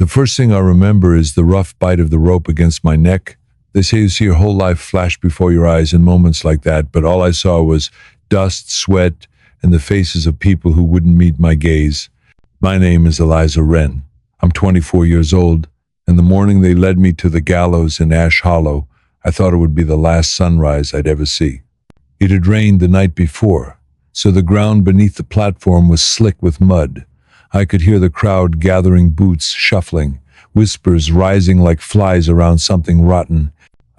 The first thing I remember is the rough bite of the rope against my neck. They say you see your whole life flash before your eyes in moments like that, but all I saw was dust, sweat, and the faces of people who wouldn't meet my gaze. My name is Eliza Wren. I'm 24 years old, and the morning they led me to the gallows in Ash Hollow, I thought it would be the last sunrise I'd ever see. It had rained the night before, so the ground beneath the platform was slick with mud. I could hear the crowd gathering, boots shuffling, whispers rising like flies around something rotten.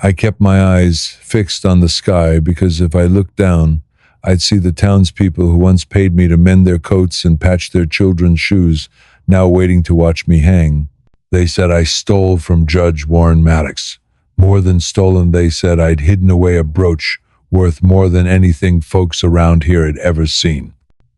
I kept my eyes fixed on the sky because if I looked down, I'd see the townspeople who once paid me to mend their coats and patch their children's shoes, now waiting to watch me hang. They said I stole from Judge Warren Maddox. More than stolen, they said I'd hidden away a brooch worth more than anything folks around here had ever seen.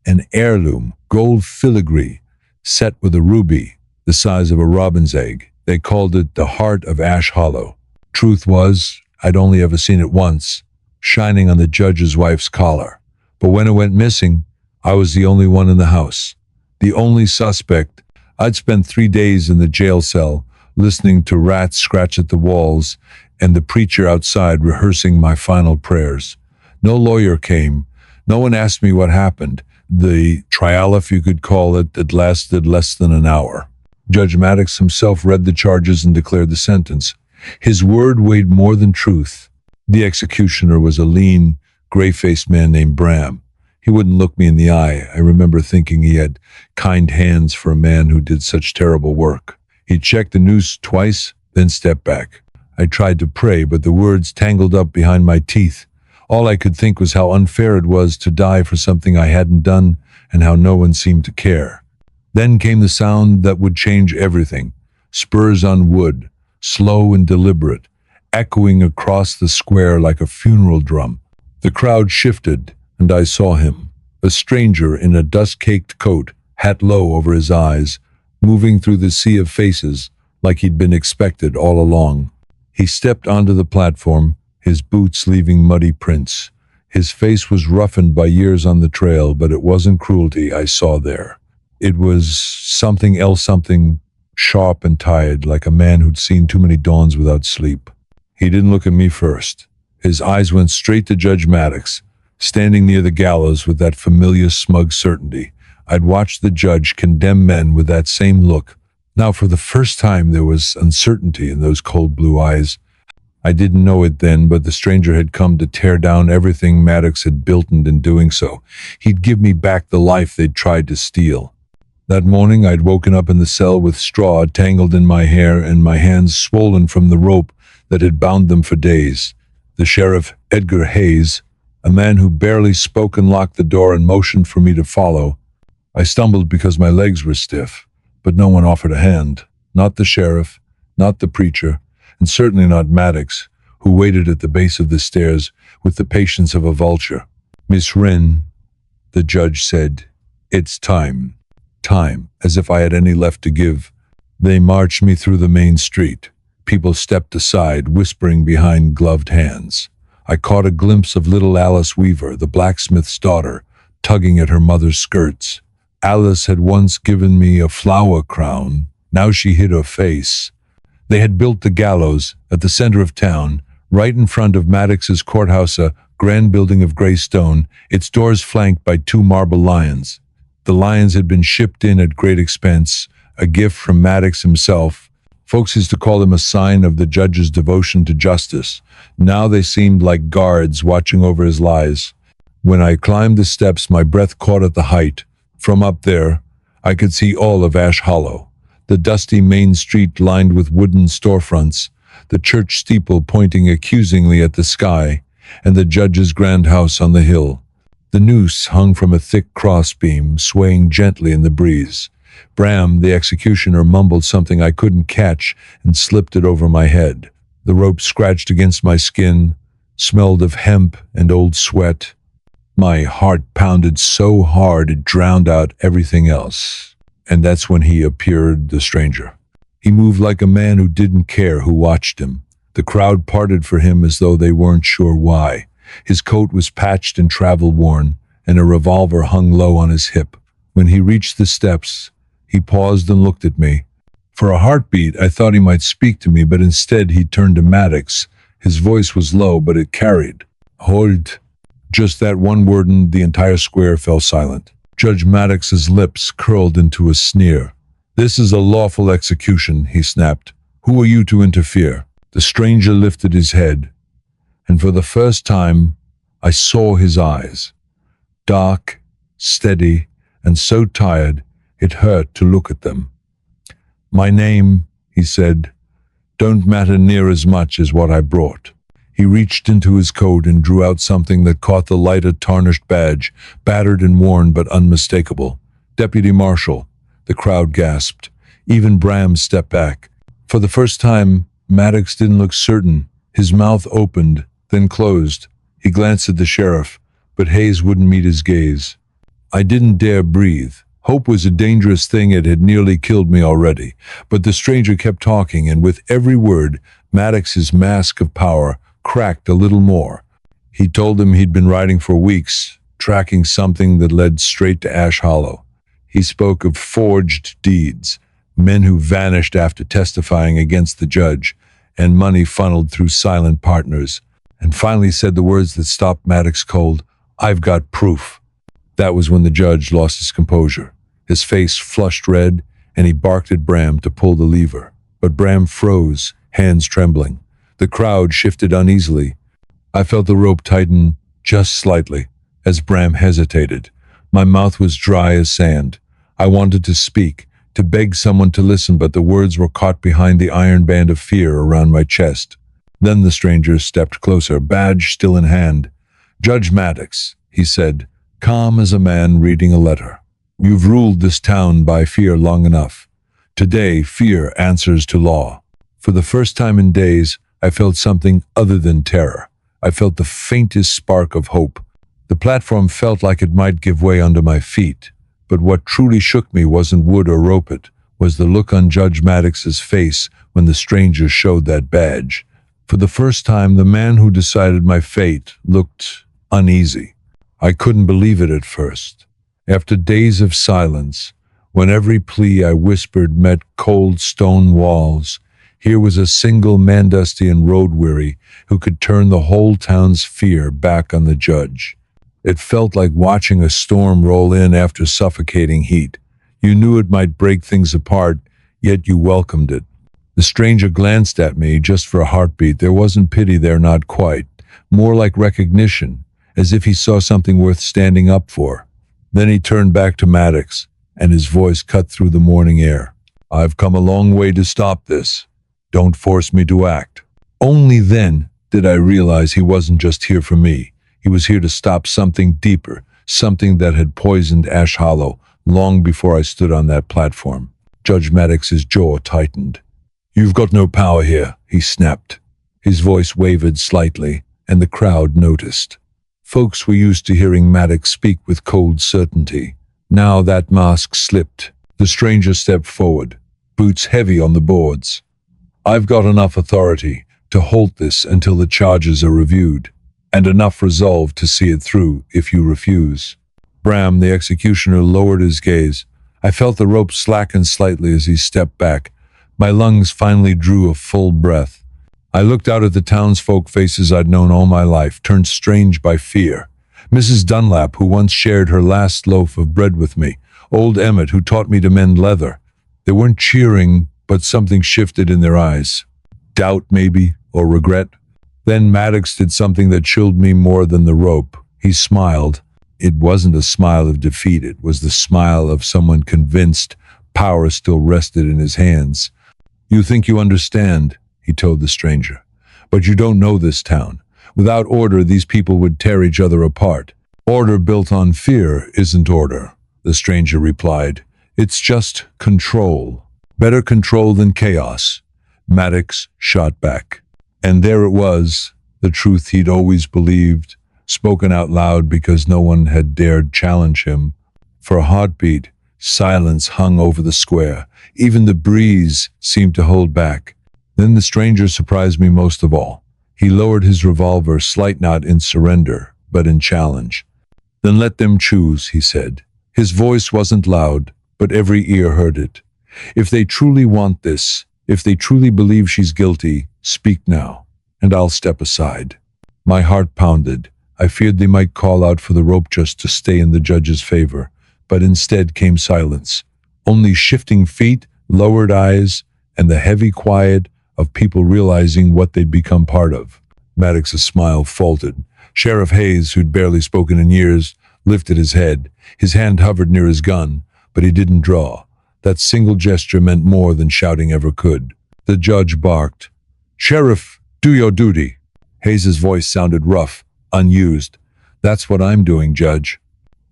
An heirloom, gold filigree, set with a ruby the size of a robin's egg. They called it the Heart of Ash Hollow. Truth was, I'd only ever seen it once, shining on the judge's wife's collar. But when it went missing, I was the only one in the house, the only suspect. I'd spent 3 days in the jail cell, listening to rats scratch at the walls and the preacher outside rehearsing my final prayers. No lawyer came. No one asked me what happened. The trial, if you could call it, that lasted less than an hour. Judge Maddox himself read the charges and declared the sentence. His word weighed more than truth. The executioner was a lean, gray-faced man named Bram. He wouldn't look me in the eye. I remember thinking he had kind hands for a man who did such terrible work. He checked the noose twice, then stepped back. I tried to pray, but the words tangled up behind my teeth. All I could think was how unfair it was to die for something I hadn't done, and how no one seemed to care. Then came the sound that would change everything. Spurs on wood, slow and deliberate, echoing across the square like a funeral drum. The crowd shifted, and I saw him, a stranger in a dust-caked coat, hat low over his eyes, moving through the sea of faces like he'd been expected all along. He stepped onto the platform, his boots leaving muddy prints. His face was roughened by years on the trail, but it wasn't cruelty I saw there. It was something else, something sharp and tired, like a man who'd seen too many dawns without sleep. He didn't look at me first. His eyes went straight to Judge Maddox, standing near the gallows with that familiar smug certainty. I'd watched the judge condemn men with that same look. Now for the first time there was uncertainty in those cold blue eyes. I didn't know it then, but the stranger had come to tear down everything Maddox had built, and in doing so, he'd give me back the life they'd tried to steal. That morning I'd woken up in the cell with straw tangled in my hair and my hands swollen from the rope that had bound them for days. The sheriff, Edgar Hayes, a man who barely spoke, unlocked the door and motioned for me to follow. I stumbled because my legs were stiff, but no one offered a hand. Not the sheriff, not the preacher, and certainly not Maddox, who waited at the base of the stairs with the patience of a vulture. "Miss Wren," the judge said, "it's time." Time, as if I had any left to give. They marched me through the main street. People stepped aside, whispering behind gloved hands. I caught a glimpse of little Alice Weaver, the blacksmith's daughter, tugging at her mother's skirts. Alice had once given me a flower crown. Now she hid her face. They had built the gallows at the center of town, right in front of Maddox's courthouse, a grand building of gray stone, its doors flanked by 2 marble lions. The lions had been shipped in at great expense, a gift from Maddox himself. Folks used to call them a sign of the judge's devotion to justice. Now they seemed like guards watching over his lies. When I climbed the steps, my breath caught at the height. From up there, I could see all of Ash Hollow. The dusty main street lined with wooden storefronts, the church steeple pointing accusingly at the sky, and the judge's grand house on the hill. The noose hung from a thick crossbeam, swaying gently in the breeze. Bram, the executioner, mumbled something I couldn't catch and slipped it over my head. The rope scratched against my skin, smelled of hemp and old sweat. My heart pounded so hard it drowned out everything else. And that's when he appeared, the stranger. He moved like a man who didn't care who watched him. The crowd parted for him as though they weren't sure why. His coat was patched and travel-worn, and a revolver hung low on his hip. When he reached the steps, he paused and looked at me. For a heartbeat, I thought he might speak to me, but instead he turned to Maddox. His voice was low, but it carried. Hold. Just that one word and the entire square fell silent. Judge Maddox's lips curled into a sneer. This is a lawful execution, he snapped. Who are you to interfere? The stranger lifted his head, and for the first time, I saw his eyes. Dark, steady, and so tired, it hurt to look at them. My name, he said, don't matter near as much as what I brought. He reached into his coat and drew out something that caught the light, a tarnished badge, battered and worn but unmistakable. Deputy Marshal. The crowd gasped. Even Bram stepped back. For the first time, Maddox didn't look certain. His mouth opened, then closed. He glanced at the sheriff, but Hayes wouldn't meet his gaze. I didn't dare breathe. Hope was a dangerous thing. It had nearly killed me already. But the stranger kept talking, and with every word, Maddox's mask of power cracked a little more. He told them he'd been riding for weeks, tracking something that led straight to Ash Hollow. He spoke of forged deeds, men who vanished after testifying against the judge, and money funneled through silent partners, and finally said the words that stopped Maddox cold. I've got proof. That was when the judge lost his composure. His face flushed red, and he barked at Bram to pull the lever. But Bram froze, hands trembling. The crowd shifted uneasily. I felt the rope tighten just slightly as Bram hesitated. My mouth was dry as sand. I wanted to speak, to beg someone to listen, but the words were caught behind the iron band of fear around my chest. Then the stranger stepped closer, badge still in hand. Judge Maddox, he said, calm as a man reading a letter. You've ruled this town by fear long enough. Today, fear answers to law. For the first time in days, I felt something other than terror. I felt the faintest spark of hope. The platform felt like it might give way under my feet. But what truly shook me wasn't wood or rope. It was the look on Judge Maddox's face when the stranger showed that badge. For the first time, the man who decided my fate looked uneasy. I couldn't believe it at first. After days of silence, when every plea I whispered met cold stone walls, here was a single Mandustian road-weary who could turn the whole town's fear back on the judge. It felt like watching a storm roll in after suffocating heat. You knew it might break things apart, yet you welcomed it. The stranger glanced at me just for a heartbeat. There wasn't pity there, not quite. More like recognition, as if he saw something worth standing up for. Then he turned back to Maddox, and his voice cut through the morning air. I've come a long way to stop this. Don't force me to act. Only then did I realize he wasn't just here for me. He was here to stop something deeper, something that had poisoned Ash Hollow long before I stood on that platform. Judge Maddox's jaw tightened. You've got no power here, he snapped. His voice wavered slightly, and the crowd noticed. Folks were used to hearing Maddox speak with cold certainty. Now that mask slipped. The stranger stepped forward, boots heavy on the boards. I've got enough authority to halt this until the charges are reviewed, and enough resolve to see it through if you refuse. Bram, the executioner, lowered his gaze. I felt the rope slacken slightly as he stepped back. My lungs finally drew a full breath. I looked out at the townsfolk faces I'd known all my life, turned strange by fear. Mrs. Dunlap, who once shared her last loaf of bread with me. Old Emmett, who taught me to mend leather. They weren't cheering, but something shifted in their eyes. Doubt, maybe, or regret. Then Maddox did something that chilled me more than the rope. He smiled. It wasn't a smile of defeat. It was the smile of someone convinced power still rested in his hands. You think you understand, he told the stranger, but you don't know this town. Without order, these people would tear each other apart. Order built on fear isn't order, the stranger replied. It's just control. Better control than chaos. Maddox shot back. And there it was, the truth he'd always believed, spoken out loud because no one had dared challenge him. For a heartbeat, silence hung over the square. Even the breeze seemed to hold back. Then the stranger surprised me most of all. He lowered his revolver, slight not in surrender, but in challenge. Then let them choose, he said. His voice wasn't loud, but every ear heard it. If they truly want this, if they truly believe she's guilty, speak now, and I'll step aside. My heart pounded. I feared they might call out for the rope just to stay in the judge's favor, but instead came silence. Only shifting feet, lowered eyes, and the heavy quiet of people realizing what they'd become part of. Maddox's smile faltered. Sheriff Hayes, who'd barely spoken in years, lifted his head. His hand hovered near his gun, but he didn't draw. That single gesture meant more than shouting ever could. The judge barked, "Sheriff, do your duty." Hayes's voice sounded rough, unused. "That's what I'm doing, Judge."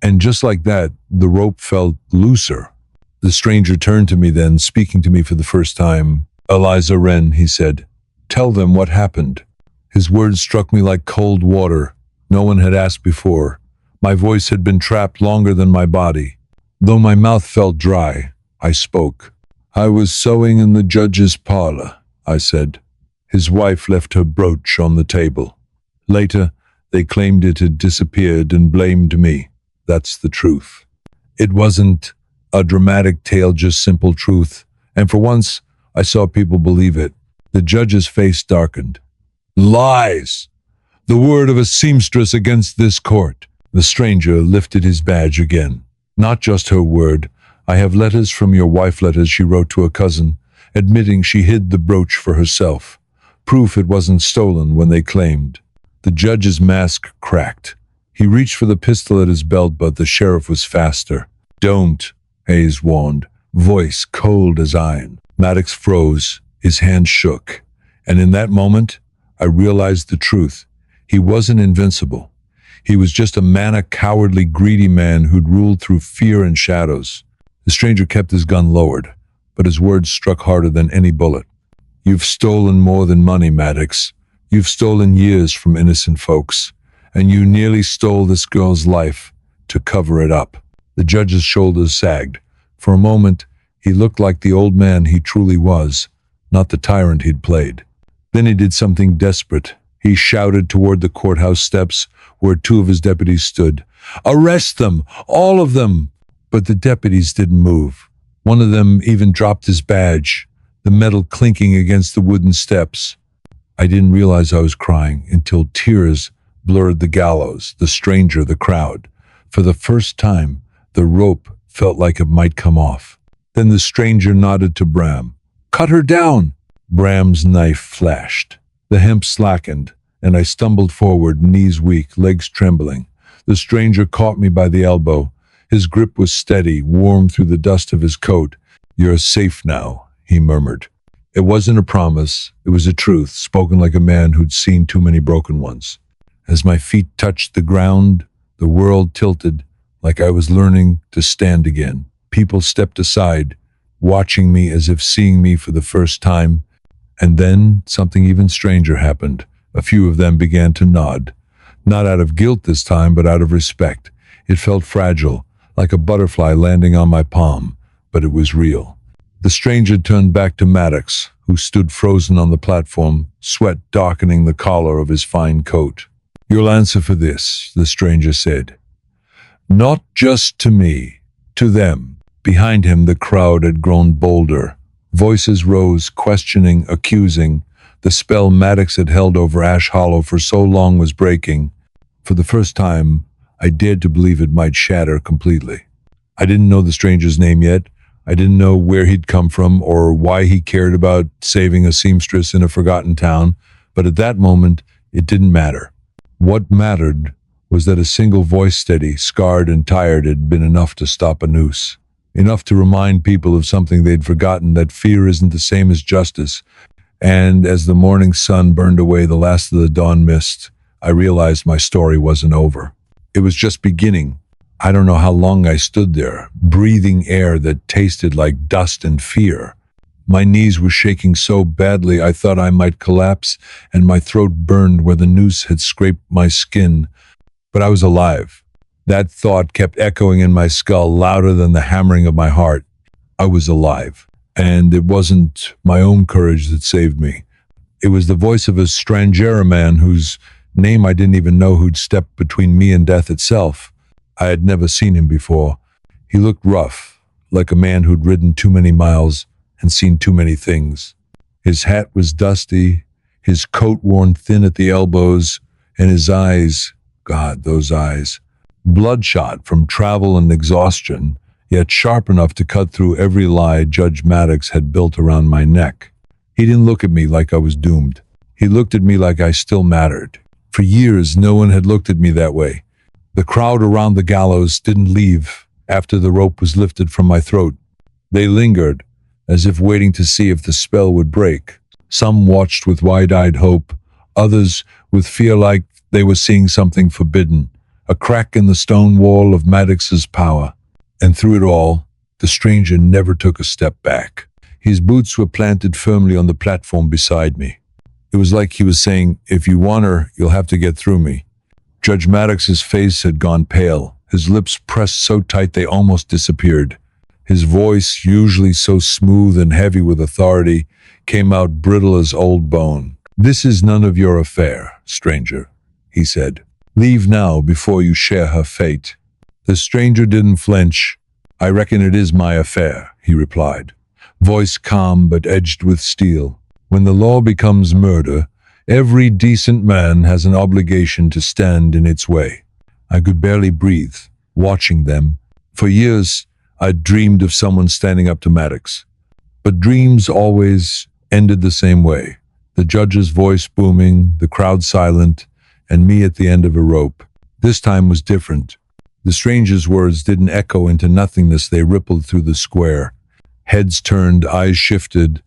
And just like that, the rope felt looser. The stranger turned to me then, speaking to me for the first time. "Eliza Wren," he said, "tell them what happened." His words struck me like cold water. No one had asked before. My voice had been trapped longer than my body. Though my mouth felt dry, I spoke. "I was sewing in the judge's parlor," I said. His wife left her brooch on the table. Later, they claimed it had disappeared and blamed me. That's the truth. It wasn't a dramatic tale, just simple truth. And for once, I saw people believe it. The judge's face darkened. "Lies! The word of a seamstress against this court." The stranger lifted his badge again. "Not just her word. I have letters from your wife, letters she wrote to a cousin, admitting she hid the brooch for herself. Proof it wasn't stolen when they claimed." The judge's mask cracked. He reached for the pistol at his belt, but the sheriff was faster. "Don't," Hayes warned, voice cold as iron. Maddox froze. His hand shook. And in that moment, I realized the truth. He wasn't invincible. He was just a cowardly, greedy man who'd ruled through fear and shadows. The stranger kept his gun lowered, but his words struck harder than any bullet. "You've stolen more than money, Maddox. You've stolen years from innocent folks, and you nearly stole this girl's life to cover it up." The judge's shoulders sagged. For a moment, he looked like the old man he truly was, not the tyrant he'd played. Then he did something desperate. He shouted toward the courthouse steps where two of his deputies stood. "Arrest them! All of them!" But the deputies didn't move. One of them even dropped his badge, the metal clinking against the wooden steps. I didn't realize I was crying until tears blurred the gallows, the stranger, the crowd. For the first time, the rope felt like it might come off. Then the stranger nodded to Bram. "Cut her down!" Bram's knife flashed. The hemp slackened, and I stumbled forward, knees weak, legs trembling. The stranger caught me by the elbow. His grip was steady, warm through the dust of his coat. "You're safe now," he murmured. It wasn't a promise, it was a truth, spoken like a man who'd seen too many broken ones. As my feet touched the ground, the world tilted, like I was learning to stand again. People stepped aside, watching me as if seeing me for the first time. And then something even stranger happened. A few of them began to nod. Not out of guilt this time, but out of respect. It felt fragile, like a butterfly landing on my palm, but it was real. The stranger turned back to Maddox, who stood frozen on the platform, sweat darkening the collar of his fine coat. "You'll answer for this," the stranger said. "Not just to me, to them." Behind him, the crowd had grown bolder. Voices rose, questioning, accusing. The spell Maddox had held over Ash Hollow for so long was breaking. For the first time, I dared to believe it might shatter completely. I didn't know the stranger's name yet. I didn't know where he'd come from or why he cared about saving a seamstress in a forgotten town, but at that moment, it didn't matter. What mattered was that a single voice, steady, scarred and tired, had been enough to stop a noose. Enough to remind people of something they'd forgotten, that fear isn't the same as justice. And as the morning sun burned away the last of the dawn mist, I realized my story wasn't over. It was just beginning. I don't know how long I stood there, breathing air that tasted like dust and fear. My knees were shaking so badly I thought I might collapse, and my throat burned where the noose had scraped my skin. But I was alive. That thought kept echoing in my skull, louder than the hammering of my heart. I was alive. And it wasn't my own courage that saved me. It was the voice of a stranger man whose name I didn't even know, who'd stepped between me and death itself. I had never seen him before. He looked rough, like a man who'd ridden too many miles and seen too many things. His hat was dusty, his coat worn thin at the elbows, and his eyes, God, those eyes, bloodshot from travel and exhaustion, yet sharp enough to cut through every lie Judge Maddox had built around my neck. He didn't look at me like I was doomed. He looked at me like I still mattered. For years, no one had looked at me that way. The crowd around the gallows didn't leave after the rope was lifted from my throat. They lingered, as if waiting to see if the spell would break. Some watched with wide-eyed hope, others with fear like they were seeing something forbidden, a crack in the stone wall of Maddox's power. And through it all, the stranger never took a step back. His boots were planted firmly on the platform beside me. It was like he was saying, "If you want her, you'll have to get through me." Judge Maddox's face had gone pale, his lips pressed so tight they almost disappeared. His voice, usually so smooth and heavy with authority, came out brittle as old bone. "This is none of your affair, stranger," he said. "Leave now before you share her fate." The stranger didn't flinch. "I reckon it is my affair," he replied, voice calm but edged with steel. "When the law becomes murder, every decent man has an obligation to stand in its way." I could barely breathe, watching them. For years, I'd dreamed of someone standing up to Maddox. But dreams always ended the same way. The judge's voice booming, the crowd silent, and me at the end of a rope. This time was different. The stranger's words didn't echo into nothingness, they rippled through the square. Heads turned, eyes shifted.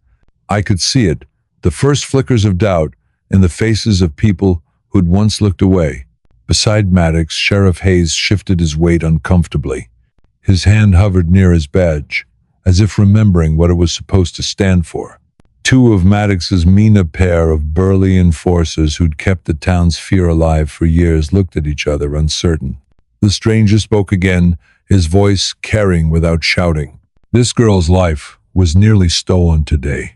I could see it, the first flickers of doubt in the faces of people who'd once looked away. Beside Maddox, Sheriff Hayes shifted his weight uncomfortably. His hand hovered near his badge, as if remembering what it was supposed to stand for. Two of Maddox's meaner pair of burly enforcers who'd kept the town's fear alive for years looked at each other, uncertain. The stranger spoke again, his voice carrying without shouting. "This girl's life was nearly stolen today.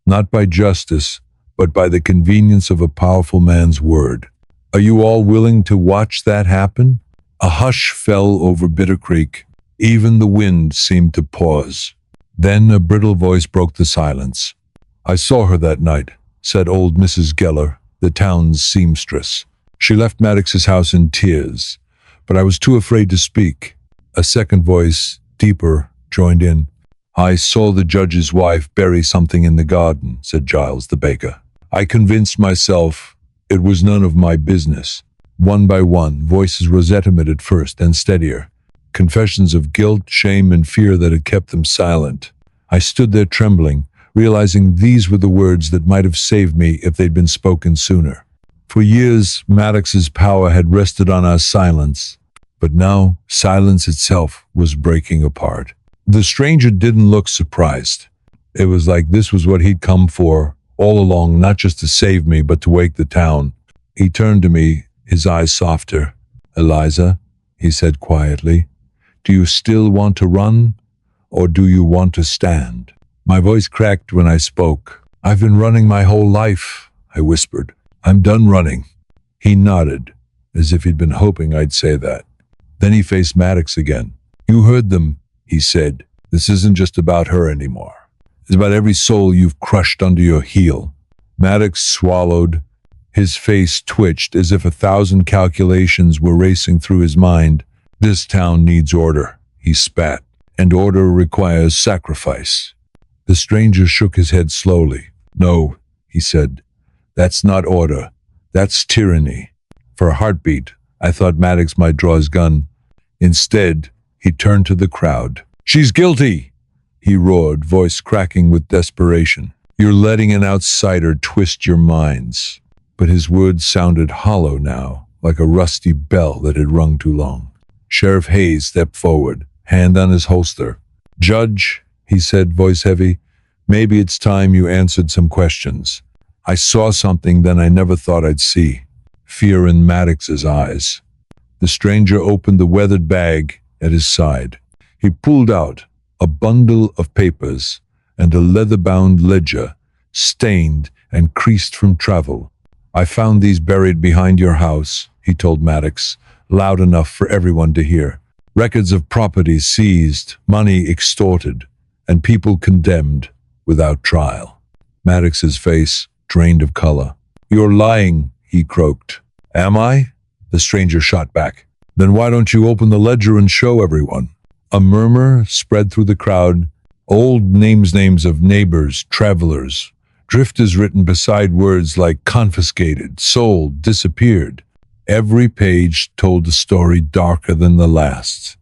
Not by justice, but by the convenience of a powerful man's word. Are you all willing to watch that happen?" A hush fell over Bitter Creek. Even the wind seemed to pause. Then a brittle voice broke the silence. "I saw her that night," said old Mrs. Geller, the town's seamstress. "She left Maddox's house in tears, but I was too afraid to speak." A second voice, deeper, joined in. "I saw the judge's wife bury something in the garden," said Giles the baker. "I convinced myself it was none of my business." One by one, voices rose emitted first, then steadier. Confessions of guilt, shame, and fear that had kept them silent. I stood there trembling, realizing these were the words that might have saved me if they'd been spoken sooner. For years, Maddox's power had rested on our silence, but now silence itself was breaking apart. The stranger didn't look surprised. It was like this was what he'd come for all along, not just to save me, but to wake the town. He turned to me, his eyes softer. "Eliza," he said quietly, "do you still want to run, or do you want to stand?" My voice cracked when I spoke. "I've been running my whole life," I whispered. "I'm done running." He nodded, as if he'd been hoping I'd say that. Then he faced Maddox again. "You heard them," he said. "This isn't just about her anymore. It's about every soul you've crushed under your heel." Maddox swallowed. His face twitched as if 1,000 calculations were racing through his mind. "This town needs order," he spat, "and order requires sacrifice." The stranger shook his head slowly. "No," he said, "that's not order. That's tyranny." For a heartbeat, I thought Maddox might draw his gun. Instead, he turned to the crowd. "She's guilty!" he roared, voice cracking with desperation. "You're letting an outsider twist your minds." But his words sounded hollow now, like a rusty bell that had rung too long. Sheriff Hayes stepped forward, hand on his holster. "Judge," he said, voice heavy, "maybe it's time you answered some questions. I saw something then I never thought I'd see." Fear in Maddox's eyes. The stranger opened the weathered bag at his side. He pulled out a bundle of papers and a leather-bound ledger, stained and creased from travel. "I found these buried behind your house," he told Maddox, loud enough for everyone to hear. Records of property seized, money extorted, and people condemned without trial. Maddox's face drained of color. "You're lying," he croaked. "Am I?" The stranger shot back. "Then why don't you open the ledger and show everyone?" A murmur spread through the crowd. Old names of neighbors, travelers, drifters written beside words like confiscated, sold, disappeared. Every page told a story darker than the last.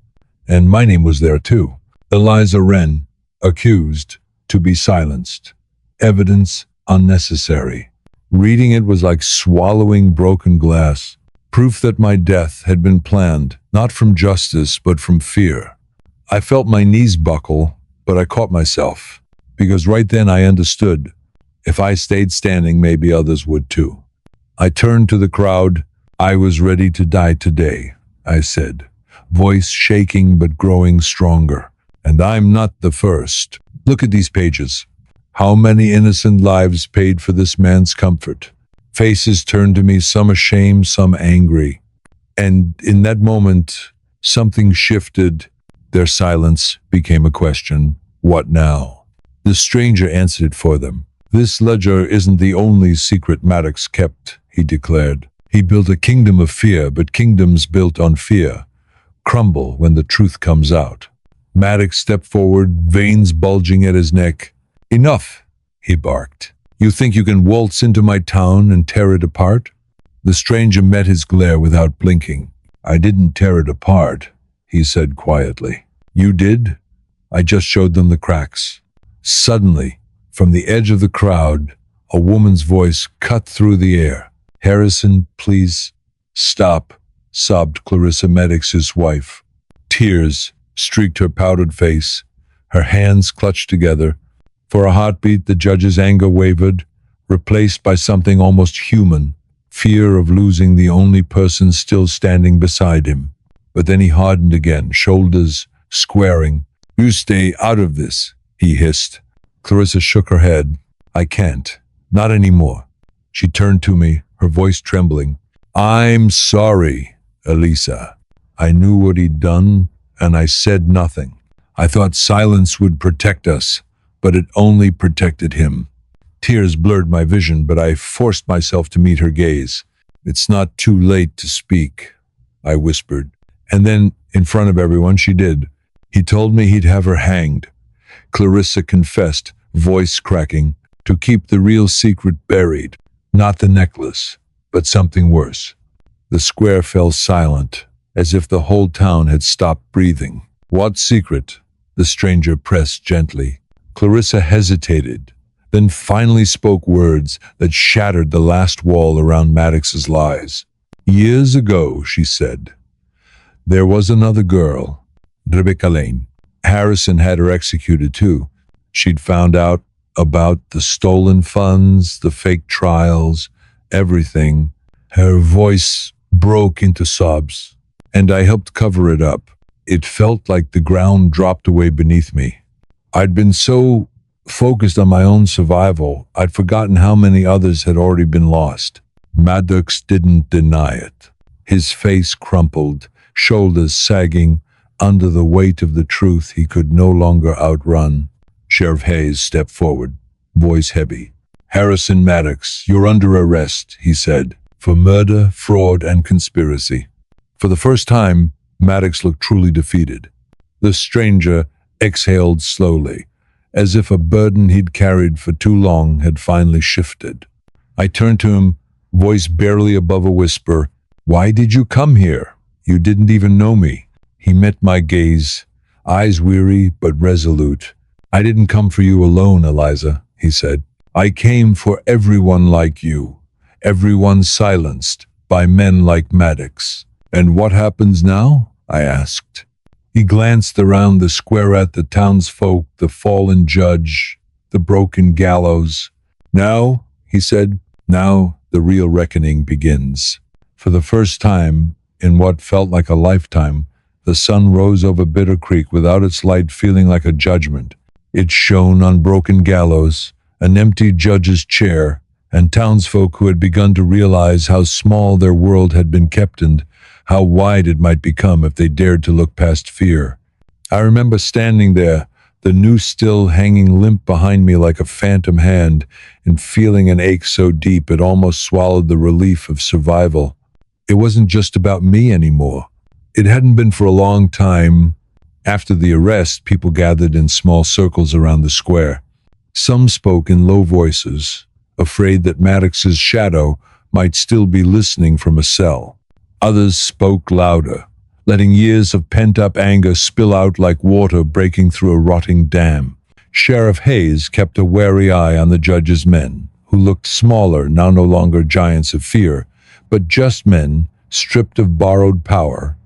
And my name was there too. Eliza Wren, accused, to be silenced. Evidence unnecessary. Reading it was like swallowing broken glass. Proof that my death had been planned, not from justice, but from fear. I felt my knees buckle, but I caught myself. Because right then I understood. If I stayed standing, maybe others would too. I turned to the crowd. "I was ready to die today," I said, voice shaking but growing stronger. "And I'm not the first. Look at these pages. How many innocent lives paid for this man's comfort?" Faces turned to me, some ashamed, some angry. And in that moment, something shifted. Their silence became a question. What now? The stranger answered it for them. "This ledger isn't the only secret Maddox kept," he declared. "He built a kingdom of fear, but kingdoms built on fear crumble when the truth comes out." Maddox stepped forward, veins bulging at his neck. "Enough," he barked. "You think you can waltz into my town and tear it apart?" The stranger met his glare without blinking. "I didn't tear it apart," he said quietly. "You did? I just showed them the cracks." Suddenly, from the edge of the crowd, a woman's voice cut through the air. "Harrison, please stop," sobbed Clarissa Maddox's wife. Tears streaked her powdered face. Her hands clutched together. For a heartbeat, the judge's anger wavered, replaced by something almost human, fear of losing the only person still standing beside him. But then he hardened again, shoulders squaring. "You stay out of this," he hissed. Clarissa shook her head. "I can't. Not anymore." She turned to me, her voice trembling. "I'm sorry, Elisa. I knew what he'd done, and I said nothing. I thought silence would protect us, but it only protected him." Tears blurred my vision, but I forced myself to meet her gaze. "It's not too late to speak," I whispered. And then, in front of everyone, she did. "He told me he'd have her hanged," Clarissa confessed, voice cracking, "to keep the real secret buried. Not the necklace, but something worse." The square fell silent, as if the whole town had stopped breathing. "What secret?" the stranger pressed gently. Clarissa hesitated, then finally spoke words that shattered the last wall around Maddox's lies. "Years ago," she said, "there was another girl, Rebecca Lane. Harrison had her executed too. She'd found out about the stolen funds, the fake trials, everything." Her voice broke into sobs, and I helped cover it up. It felt like the ground dropped away beneath me. I'd been so focused on my own survival, I'd forgotten how many others had already been lost. Maddox didn't deny it. His face crumpled, shoulders sagging under the weight of the truth he could no longer outrun. Sheriff Hayes stepped forward, voice heavy. "Harrison Maddox, you're under arrest," he said, "for murder, fraud, and conspiracy." For the first time, Maddox looked truly defeated. The stranger exhaled slowly, as if a burden he'd carried for too long had finally shifted. I turned to him, voice barely above a whisper. "Why did you come here? You didn't even know me." He met my gaze, eyes weary but resolute. "I didn't come for you alone, Eliza," he said. "I came for everyone like you, everyone silenced by men like Maddox." "And what happens now?" I asked. He glanced around the square at the townsfolk, the fallen judge, the broken gallows. "Now," he said, "now the real reckoning begins." For the first time, in what felt like a lifetime, the sun rose over Bitter Creek without its light feeling like a judgment. It shone on broken gallows, an empty judge's chair, and townsfolk who had begun to realize how small their world had been kept and how wide it might become if they dared to look past fear. I remember standing there, the noose still hanging limp behind me like a phantom hand, and feeling an ache so deep it almost swallowed the relief of survival. It wasn't just about me anymore. It hadn't been for a long time. After the arrest, people gathered in small circles around the square. Some spoke in low voices, afraid that Maddox's shadow might still be listening from a cell. Others spoke louder, letting years of pent-up anger spill out like water breaking through a rotting dam. Sheriff Hayes kept a wary eye on the judge's men, who looked smaller, now no longer giants of fear, but just men, stripped of borrowed power.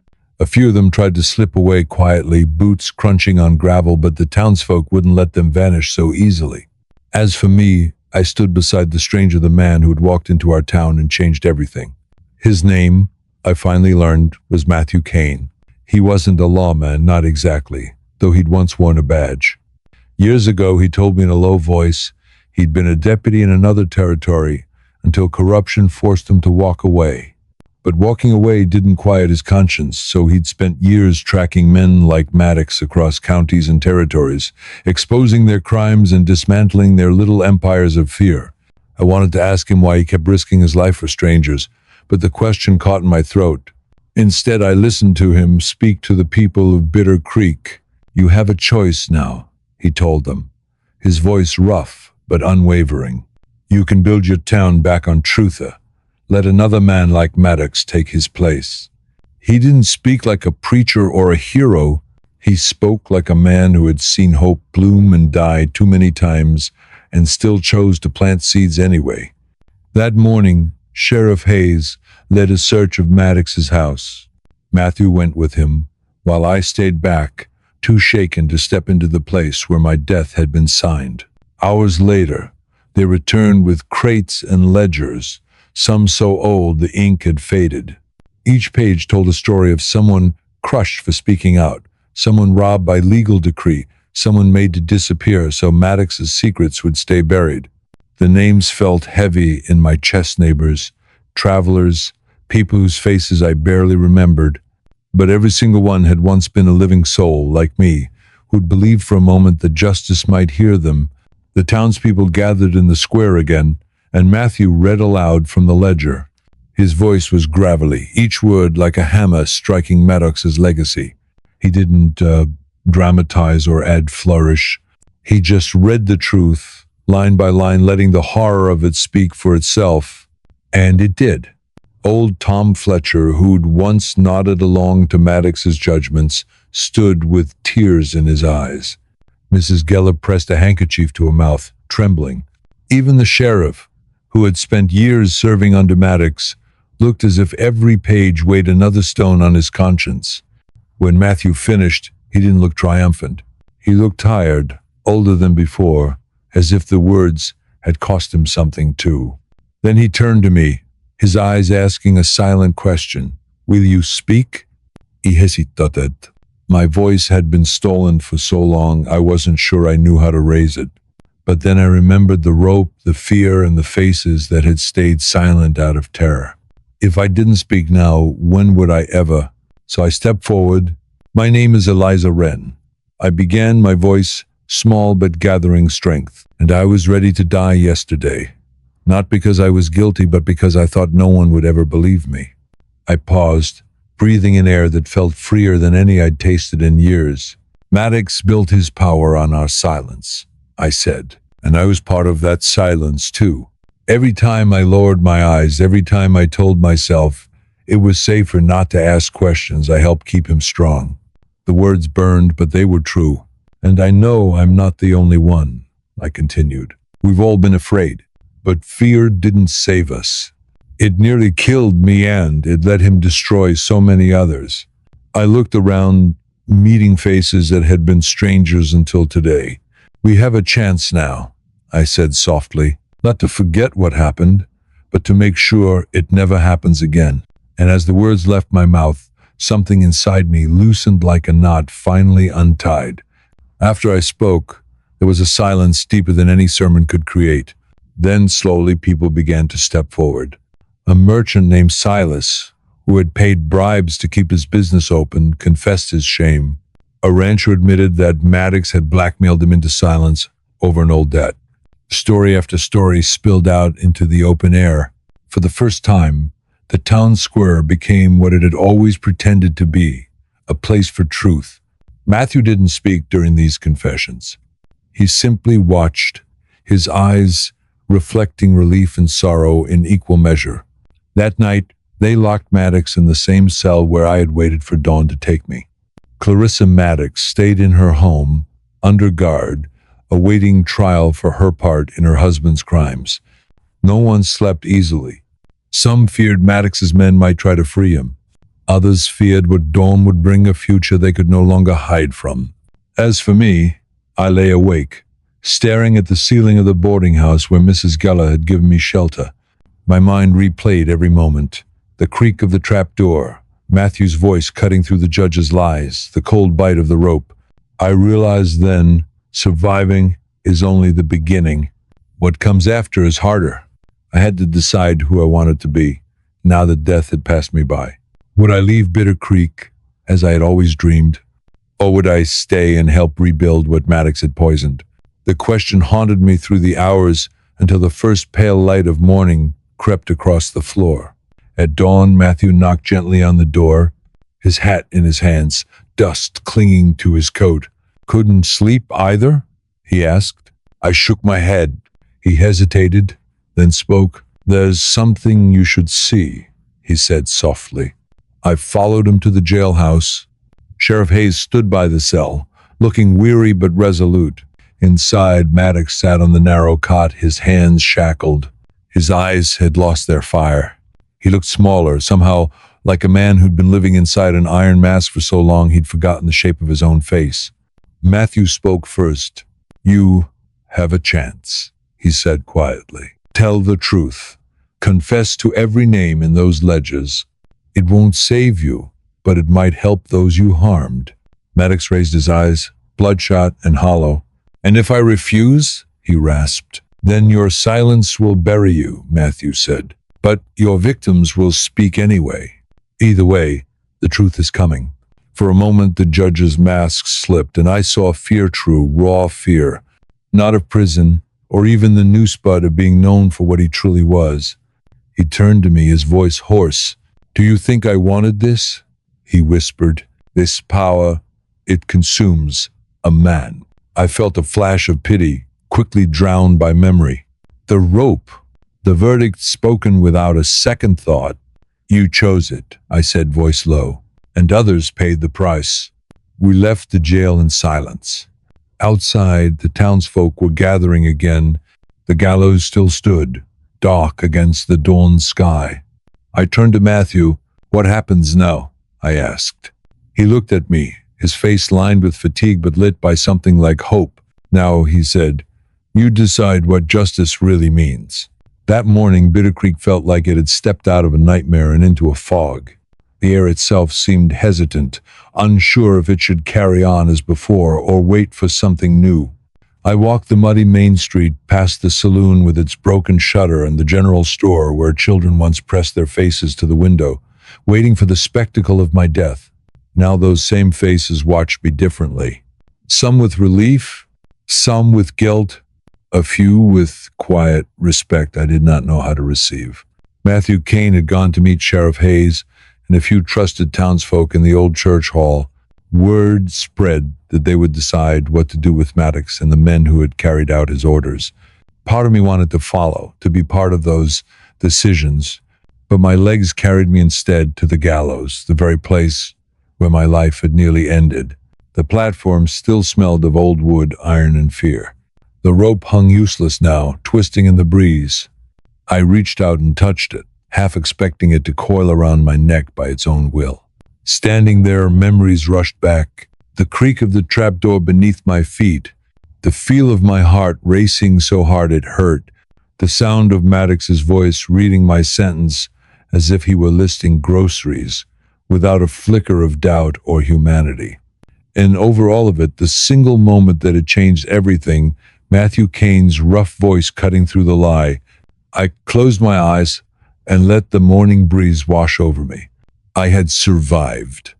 A few of them tried to slip away quietly, boots crunching on gravel, but the townsfolk wouldn't let them vanish so easily. As for me, I stood beside the stranger, the man who had walked into our town and changed everything. His name, I finally learned, was Matthew Kane. He wasn't a lawman, not exactly, though he'd once worn a badge. Years ago, he told me in a low voice, he'd been a deputy in another territory until corruption forced him to walk away. But walking away didn't quiet his conscience, so he'd spent years tracking men like Maddox across counties and territories, exposing their crimes and dismantling their little empires of fear. I wanted to ask him why he kept risking his life for strangers, but the question caught in my throat. Instead, I listened to him speak to the people of Bitter Creek. "You have a choice now," he told them, his voice rough but unwavering. "You can build your town back on Truther. Let another man like Maddox take his place." He didn't speak like a preacher or a hero. He spoke like a man who had seen hope bloom and die too many times and still chose to plant seeds anyway. That morning, Sheriff Hayes led a search of Maddox's house. Matthew went with him, while I stayed back, too shaken to step into the place where my death had been signed. Hours later, they returned with crates and ledgers, some so old the ink had faded. Each page told a story of someone crushed for speaking out, someone robbed by legal decree, someone made to disappear so Maddox's secrets would stay buried. The names felt heavy in my chest, neighbors, travelers, people whose faces I barely remembered, but every single one had once been a living soul like me, who'd believed for a moment that justice might hear them. The townspeople gathered in the square again, and Matthew read aloud from the ledger. His voice was gravelly, each word like a hammer striking Maddox's legacy. He didn't dramatize or add flourish. He just read the truth, line by line, letting the horror of it speak for itself. And it did. Old Tom Fletcher, who'd once nodded along to Maddox's judgments, stood with tears in his eyes. Mrs. Geller pressed a handkerchief to her mouth, trembling. Even the sheriff, who had spent years serving under Maddox, looked as if every page weighed another stone on his conscience. When Matthew finished, he didn't look triumphant. He looked tired, older than before, as if the words had cost him something too. Then he turned to me, his eyes asking a silent question. "Will you speak?" He hesitated. My voice had been stolen for so long I wasn't sure I knew how to raise it. But then I remembered the rope, the fear, and the faces that had stayed silent out of terror. If I didn't speak now, when would I ever? So I stepped forward. "My name is Eliza Wren." I began, my voice small but gathering strength. "And I was ready to die yesterday. Not because I was guilty, but because I thought no one would ever believe me." I paused, breathing in air that felt freer than any I'd tasted in years. "Maddox built his power on our silence," I said, and I was part of that silence too. Every time I lowered my eyes, every time I told myself it was safer not to ask questions, I helped keep him strong. The words burned, but they were true. "And I know I'm not the only one," I continued. "We've all been afraid, but fear didn't save us. It nearly killed me, and it let him destroy so many others." I looked around, meeting faces that had been strangers until today. "We have a chance now," I said softly, "not to forget what happened, but to make sure it never happens again." And as the words left my mouth, something inside me loosened like a knot finally untied. After I spoke, there was a silence deeper than any sermon could create. Then slowly people began to step forward. A merchant named Silas, who had paid bribes to keep his business open, confessed his shame. A rancher admitted that Maddox had blackmailed him into silence over an old debt. Story after story spilled out into the open air. For the first time, the town square became what it had always pretended to be, a place for truth. Matthew didn't speak during these confessions. He simply watched, his eyes reflecting relief and sorrow in equal measure. That night, they locked Maddox in the same cell where I had waited for Dawn to take me. Clarissa Maddox stayed in her home, under guard, awaiting trial for her part in her husband's crimes. No one slept easily. Some feared Maddox's men might try to free him. Others feared what Dawn would bring, a future they could no longer hide from. As for me, I lay awake, staring at the ceiling of the boarding house where Mrs. Geller had given me shelter. My mind replayed every moment. The creak of the trap door, Matthew's voice cutting through the judge's lies, the cold bite of the rope. I realized then, surviving is only the beginning. What comes after is harder. I had to decide who I wanted to be, now that death had passed me by. Would I leave Bitter Creek, as I had always dreamed? Or would I stay and help rebuild what Maddox had poisoned? The question haunted me through the hours until the first pale light of morning crept across the floor. At dawn, Matthew knocked gently on the door, his hat in his hands, dust clinging to his coat. "Couldn't sleep either?" he asked. I shook my head. He hesitated, then spoke. "There's something you should see," he said softly. I followed him to the jailhouse. Sheriff Hayes stood by the cell, looking weary but resolute. Inside, Maddox sat on the narrow cot, his hands shackled. His eyes had lost their fire. He looked smaller, somehow like a man who'd been living inside an iron mask for so long he'd forgotten the shape of his own face. Matthew spoke first. "You have a chance," he said quietly. "Tell the truth. Confess to every name in those ledgers. It won't save you, but it might help those you harmed." Maddox raised his eyes, bloodshot and hollow. "And if I refuse?" he rasped. "Then your silence will bury you," Matthew said. "But your victims will speak anyway. Either way, the truth is coming." For a moment, the judge's mask slipped, and I saw fear, true, raw fear. Not of prison, or even the Noose, but of being known for what he truly was. He turned to me, his voice hoarse. "Do you think I wanted this?" he whispered. "This power, it consumes a man." I felt a flash of pity, quickly drowned by memory. The rope, the verdict spoken without a second thought. "You chose it," I said, voice low, "and others paid the price." We left the jail in silence. Outside, the townsfolk were gathering again. The gallows still stood, dark against the dawn sky. I turned to Matthew. "What happens now?" I asked. He looked at me, his face lined with fatigue but lit by something like hope. "Now," he said, "you decide what justice really means." That morning, Bitter Creek felt like it had stepped out of a nightmare and into a fog. The air itself seemed hesitant, unsure if it should carry on as before or wait for something new. I walked the muddy main street, past the saloon with its broken shutter and the general store where children once pressed their faces to the window, waiting for the spectacle of my death. Now those same faces watched me differently. Some with relief, some with guilt, a few with quiet respect I did not know how to receive. Matthew Kane had gone to meet Sheriff Hayes and a few trusted townsfolk in the old church hall. Word spread that they would decide what to do with Maddox and the men who had carried out his orders. Part of me wanted to follow, to be part of those decisions, but my legs carried me instead to the gallows, the very place where my life had nearly ended. The platform still smelled of old wood, iron, and fear. The rope hung useless now, twisting in the breeze. I reached out and touched it, half expecting it to coil around my neck by its own will. Standing there, memories rushed back. The creak of the trapdoor beneath my feet, the feel of my heart racing so hard it hurt, the sound of Maddox's voice reading my sentence as if he were listing groceries, without a flicker of doubt or humanity. And over all of it, the single moment that had changed everything, Matthew Kane's rough voice cutting through the lie. I closed my eyes and let the morning breeze wash over me. I had survived.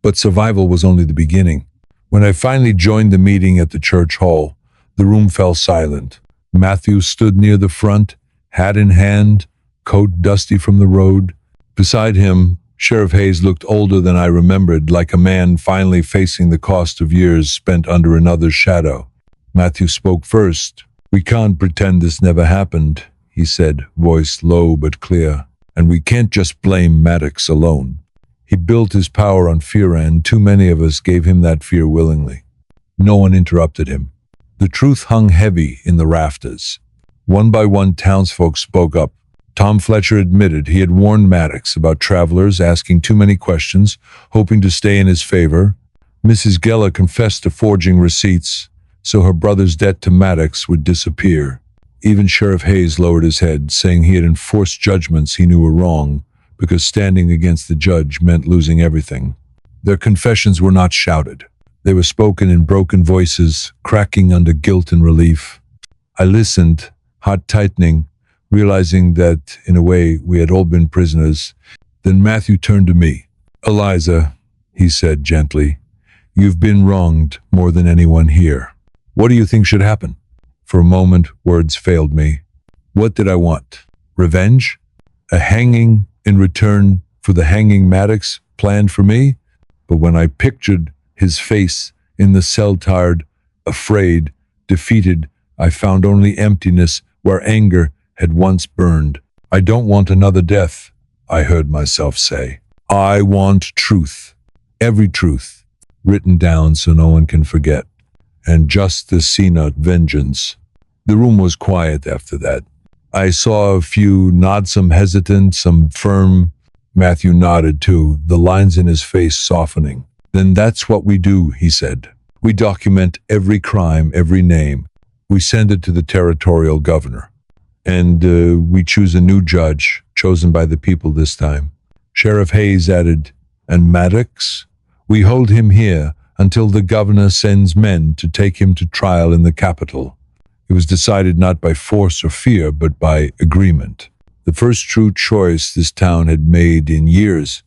But survival was only the beginning. When I finally joined the meeting at the church hall, the room fell silent. Matthew stood near the front, hat in hand, coat dusty from the road. Beside him, Sheriff Hayes looked older than I remembered, like a man finally facing the cost of years spent under another's shadow. Matthew spoke first. "We can't pretend this never happened," he said, voice low but clear. "And we can't just blame Maddox alone. He built his power on fear, and too many of us gave him that fear willingly." No one interrupted him. The truth hung heavy in the rafters. One by one, townsfolk spoke up. Tom Fletcher admitted he had warned Maddox about travelers asking too many questions, hoping to stay in his favor. Mrs. Geller confessed to forging receipts so her brother's debt to Maddox would disappear. Even Sheriff Hayes lowered his head, saying he had enforced judgments he knew were wrong, because standing against the judge meant losing everything. Their confessions were not shouted. They were spoken in broken voices, cracking under guilt and relief. I listened, heart tightening, realizing that, in a way, we had all been prisoners. Then Matthew turned to me. "Eliza," he said gently, "you've been wronged more than anyone here. What do you think should happen?" For a moment, words failed me. What did I want? Revenge? A hanging in return for the hanging Maddox planned for me? But when I pictured his face in the cell, tired, afraid, defeated, I found only emptiness where anger had once burned. "I don't want another death," I heard myself say. "I want truth. Every truth, written down so no one can forget. And justice, see not vengeance." The room was quiet after that. I saw a few nod, some hesitant, some firm. Matthew nodded too, the lines in his face softening. "Then that's what we do," he said. "We document every crime, every name. We send it to the territorial governor. And we choose a new judge, chosen by the people this time." Sheriff Hayes added, "And Maddox? We hold him here until the governor sends men to take him to trial in the capital." It was decided not by force or fear, but by agreement. The first true choice this town had made in years.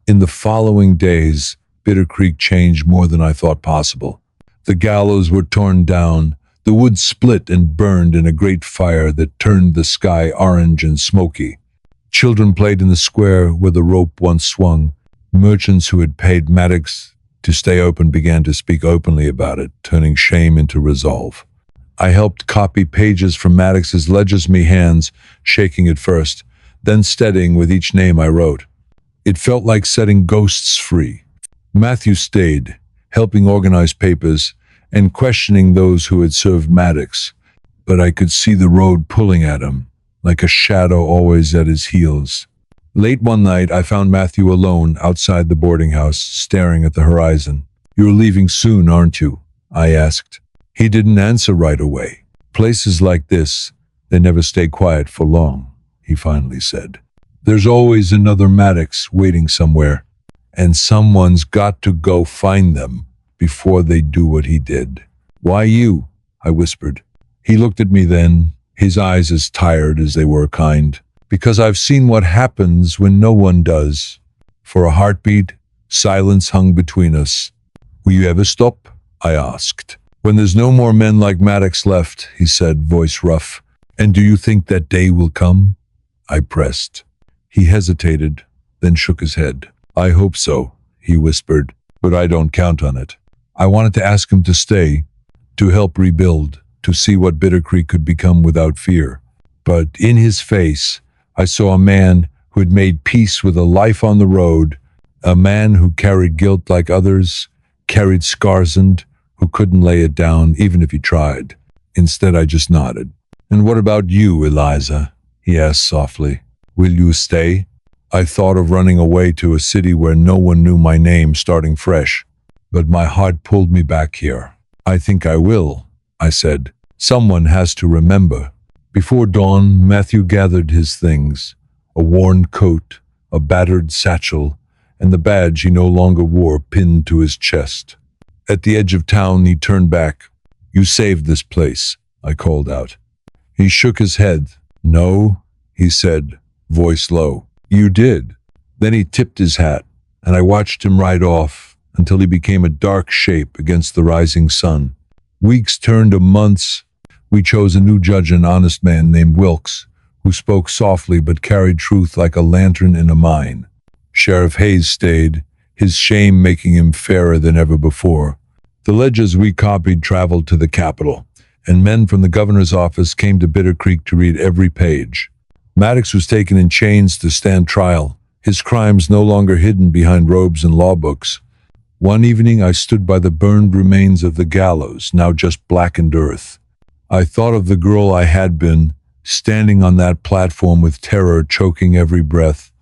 In the following days, Bitter Creek changed more than I thought possible. The gallows were torn down, the wood split and burned in a great fire that turned the sky orange and smoky. Children played in the square where the rope once swung. Merchants who had paid Maddox to stay open began to speak openly about it, turning shame into resolve. I helped copy pages from Maddox's ledgers, me hands shaking at first, then steadying with each name I wrote. It felt like setting ghosts free. Matthew stayed, helping organize papers and questioning those who had served Maddox, but I could see the road pulling at him, like a shadow always at his heels. Late one night, I found Matthew alone outside the boarding house, staring at the horizon. "You're leaving soon, aren't you?" I asked. He didn't answer right away. "Places like this, they never stay quiet for long," he finally said. "There's always another Maddox waiting somewhere, and someone's got to go find them before they do what he did." "Why you?" I whispered. He looked at me then, his eyes as tired as they were kind. "Because I've seen what happens when no one does." For a heartbeat, silence hung between us. "Will you ever stop?" I asked. "When there's no more men like Maddox left," he said, voice rough. "And do you think that day will come?" I pressed. He hesitated, then shook his head. "I hope so," he whispered, "but I don't count on it." I wanted to ask him to stay, to help rebuild, to see what Bitter Creek could become without fear. But in his face, I saw a man who had made peace with a life on the road, a man who carried guilt like others, carried scars and who couldn't lay it down even if he tried. Instead, I just nodded. "And what about you, Eliza?" he asked softly. "Will you stay?" I thought of running away to a city where no one knew my name, starting fresh. But my heart pulled me back here. "I think I will," I said. "Someone has to remember." Before dawn, Matthew gathered his things, a worn coat, a battered satchel, and the badge he no longer wore pinned to his chest. At the edge of town, he turned back. "You saved this place," I called out. He shook his head. "No," he said, voice low. "You did." Then he tipped his hat. and I watched him ride off until he became a dark shape against the rising sun. Weeks turned to months. We chose a new judge, an honest man named Wilkes, who spoke softly but carried truth like a lantern in a mine. Sheriff Hayes stayed, his shame making him fairer than ever before. The ledgers we copied traveled to the capital, and men from the governor's office came to Bitter Creek to read every page. Maddox was taken in chains to stand trial, his crimes no longer hidden behind robes and law books. One evening I stood by the burned remains of the gallows, now just blackened earth. I thought of the girl I had been, standing on that platform with terror choking every breath,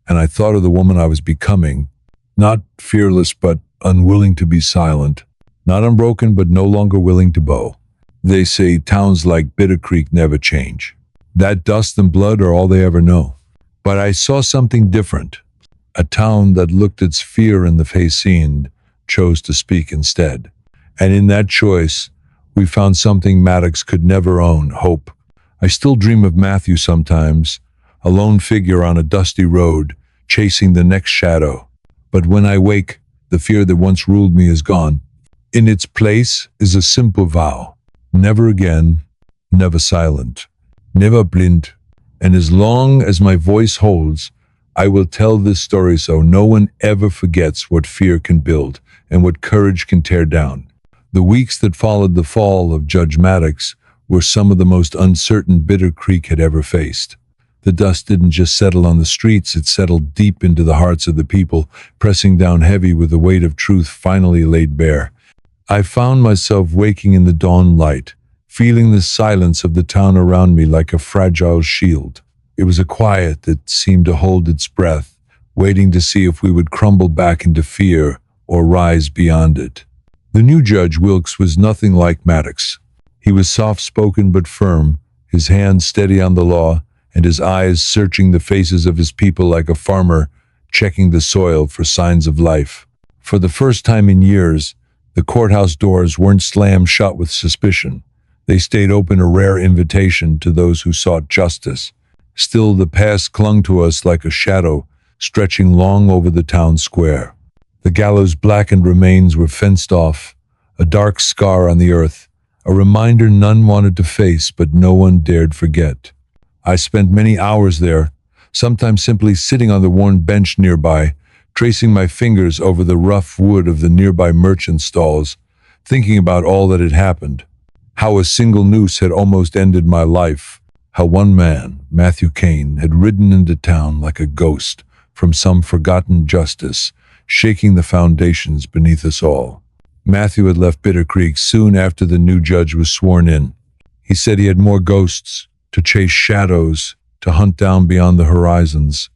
and I thought of the woman I was becoming, not fearless but unwilling to be silent, not unbroken but no longer willing to bow. They say towns like Bitter Creek never change. That dust and blood are all they ever know. But I saw something different. A town that looked its fear in the face and chose to speak instead. And in that choice, we found something Maddox could never own: hope. I still dream of Matthew sometimes, a lone figure on a dusty road, chasing the next shadow. But when I wake, the fear that once ruled me is gone. In its place is a simple vow: never again, never silent, never blind. And as long as my voice holds, I will tell this story so no one ever forgets what fear can build and what courage can tear down. The weeks that followed the fall of Judge Maddox were some of the most uncertain Bitter Creek had ever faced. The dust didn't just settle on the streets, it settled deep into the hearts of the people, pressing down heavy with the weight of truth finally laid bare. I found myself waking in the dawn light, feeling the silence of the town around me like a fragile shield. It was a quiet that seemed to hold its breath, waiting to see if we would crumble back into fear or rise beyond it. The new Judge Wilkes was nothing like Maddox. He was soft-spoken but firm, his hands steady on the law, and his eyes searching the faces of his people like a farmer checking the soil for signs of life. For the first time in years, the courthouse doors weren't slammed shut with suspicion. They stayed open, a rare invitation to those who sought justice. Still, the past clung to us like a shadow, stretching long over the town square. The gallows' blackened remains were fenced off, a dark scar on the earth, a reminder none wanted to face but no one dared forget. I spent many hours there, sometimes simply sitting on the worn bench nearby, tracing my fingers over the rough wood of the nearby merchant stalls, thinking about all that had happened. How a single noose had almost ended my life. How one man, Matthew Kane, had ridden into town like a ghost from some forgotten justice, shaking the foundations beneath us all. Matthew had left Bitter Creek soon after the new judge was sworn in. He said he had more ghosts, to chase shadows, to hunt down beyond the horizons.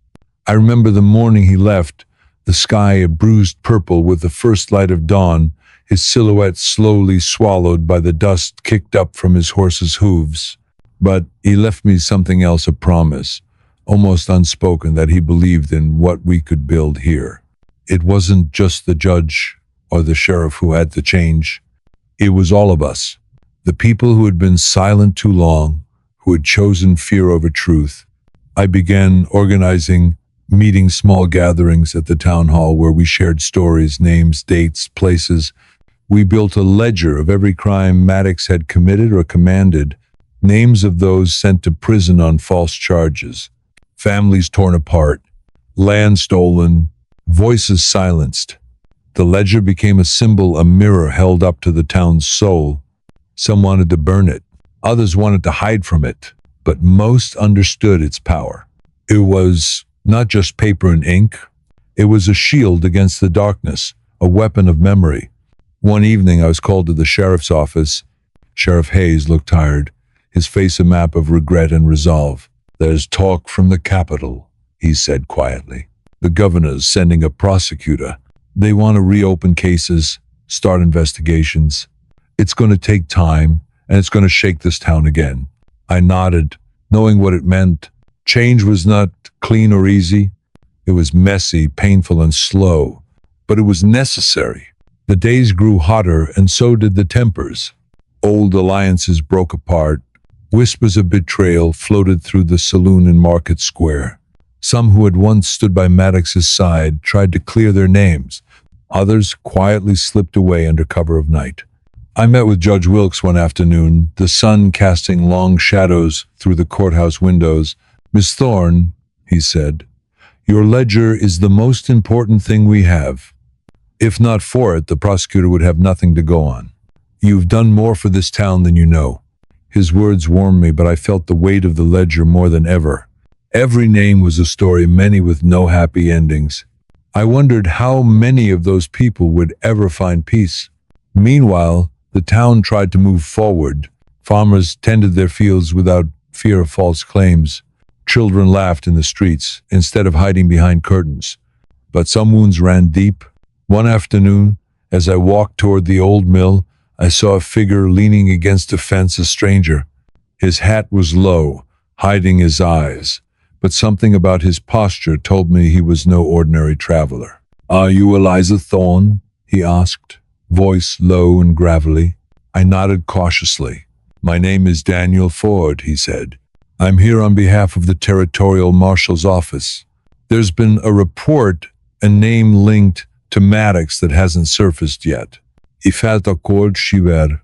I remember the morning he left, the sky a bruised purple with the first light of dawn, his silhouette slowly swallowed by the dust kicked up from his horse's hooves. But he left me something else, a promise, almost unspoken, that he believed in what we could build here. It wasn't just the judge or the sheriff who had to change. It was all of us, the people who had been silent too long, who had chosen fear over truth. I began organizing meeting small gatherings at the town hall where we shared stories, names, dates, places. We built a ledger of every crime Maddox had committed or commanded, names of those sent to prison on false charges, families torn apart, land stolen, voices silenced. The ledger became a symbol, a mirror held up to the town's soul. Some wanted to burn it, others wanted to hide from it, but most understood its power. It was not just paper and ink, it was a shield against the darkness, a weapon of memory. One evening I was called to the sheriff's office. Sheriff Hayes looked tired, his face a map of regret and resolve. "There's talk from the capital," he said quietly. "The governor's sending a prosecutor. They want to reopen cases, start investigations. It's going to take time, and it's going to shake this town again." I nodded, knowing what it meant. Change was not clean or easy. It was messy, painful, and slow, but it was necessary. The days grew hotter, and so did the tempers. Old alliances broke apart. Whispers of betrayal floated through the saloon in Market Square. Some who had once stood by Maddox's side tried to clear their names. Others quietly slipped away under cover of night. I met with Judge Wilkes one afternoon, the sun casting long shadows through the courthouse windows. "Miss Thorne," he said, "your ledger is the most important thing we have. If not for it, the prosecutor would have nothing to go on. You've done more for this town than you know." His words warmed me, but I felt the weight of the ledger more than ever. Every name was a story, many with no happy endings. I wondered how many of those people would ever find peace. Meanwhile, the town tried to move forward. Farmers tended their fields without fear of false claims. Children laughed in the streets instead of hiding behind curtains. But some wounds ran deep. One afternoon, as I walked toward the old mill, I saw a figure leaning against a fence, a stranger. His hat was low, hiding his eyes, but something about his posture told me he was no ordinary traveler. "Are you Eliza Thorne?" he asked, voice low and gravelly. I nodded cautiously. "My name is Daniel Ford," he said. "I'm here on behalf of the Territorial Marshal's office. There's been a report, a name linked to Maddox that hasn't surfaced yet. Ifat Accord Shiver,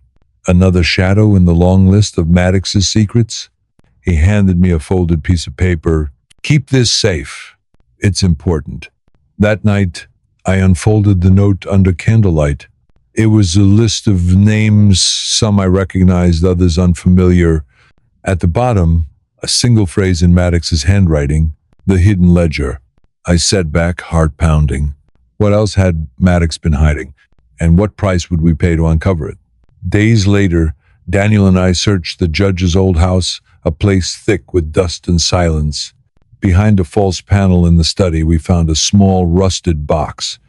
another shadow in the long list of Maddox's secrets." He handed me a folded piece of paper. "Keep this safe. It's important." That night, I unfolded the note under candlelight. It was a list of names, some I recognized, others unfamiliar. At the bottom, a single phrase in Maddox's handwriting, "The hidden ledger." I sat back, heart pounding. What else had Maddox been hiding? And what price would we pay to uncover it? Days later, Daniel and I searched the judge's old house, a place thick with dust and silence. Behind a false panel in the study, we found a small, rusted box.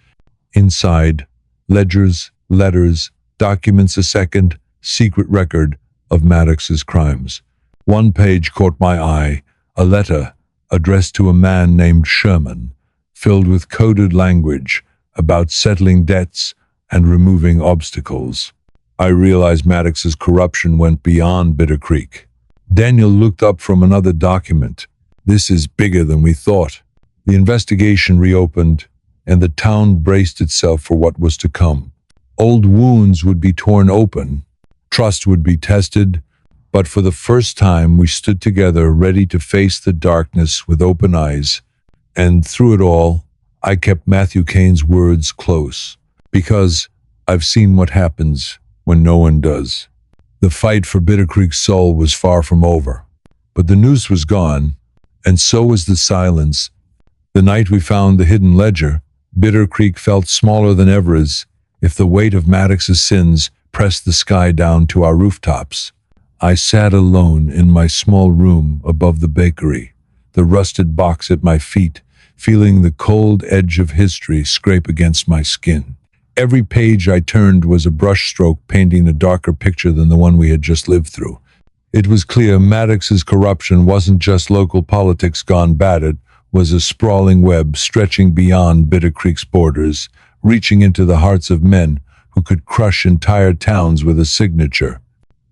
Inside, ledgers, letters, documents, a secret record of Maddox's crimes. One page caught my eye, a letter addressed to a man named Sherman, filled with coded language about settling debts and removing obstacles. I realized Maddox's corruption went beyond Bitter Creek. Daniel looked up from another document. "This is bigger than we thought." The investigation reopened, and the town braced itself for what was to come. Old wounds would be torn open, trust would be tested, but for the first time we stood together, ready to face the darkness with open eyes. And through it all, I kept Matthew Cain's words close, because I've seen what happens when no one does. The fight for Bitter Creek's soul was far from over, but the noose was gone, and so was the silence. The night we found the hidden ledger, Bitter Creek felt smaller than ever, as if the weight of Maddox's sins pressed the sky down to our rooftops. I sat alone in my small room above the bakery, the rusted box at my feet, feeling the cold edge of history scrape against my skin. Every page I turned was a brushstroke painting a darker picture than the one we had just lived through. It was clear Maddox's corruption wasn't just local politics gone bad, it was a sprawling web stretching beyond Bitter Creek's borders, reaching into the hearts of men who could crush entire towns with a signature.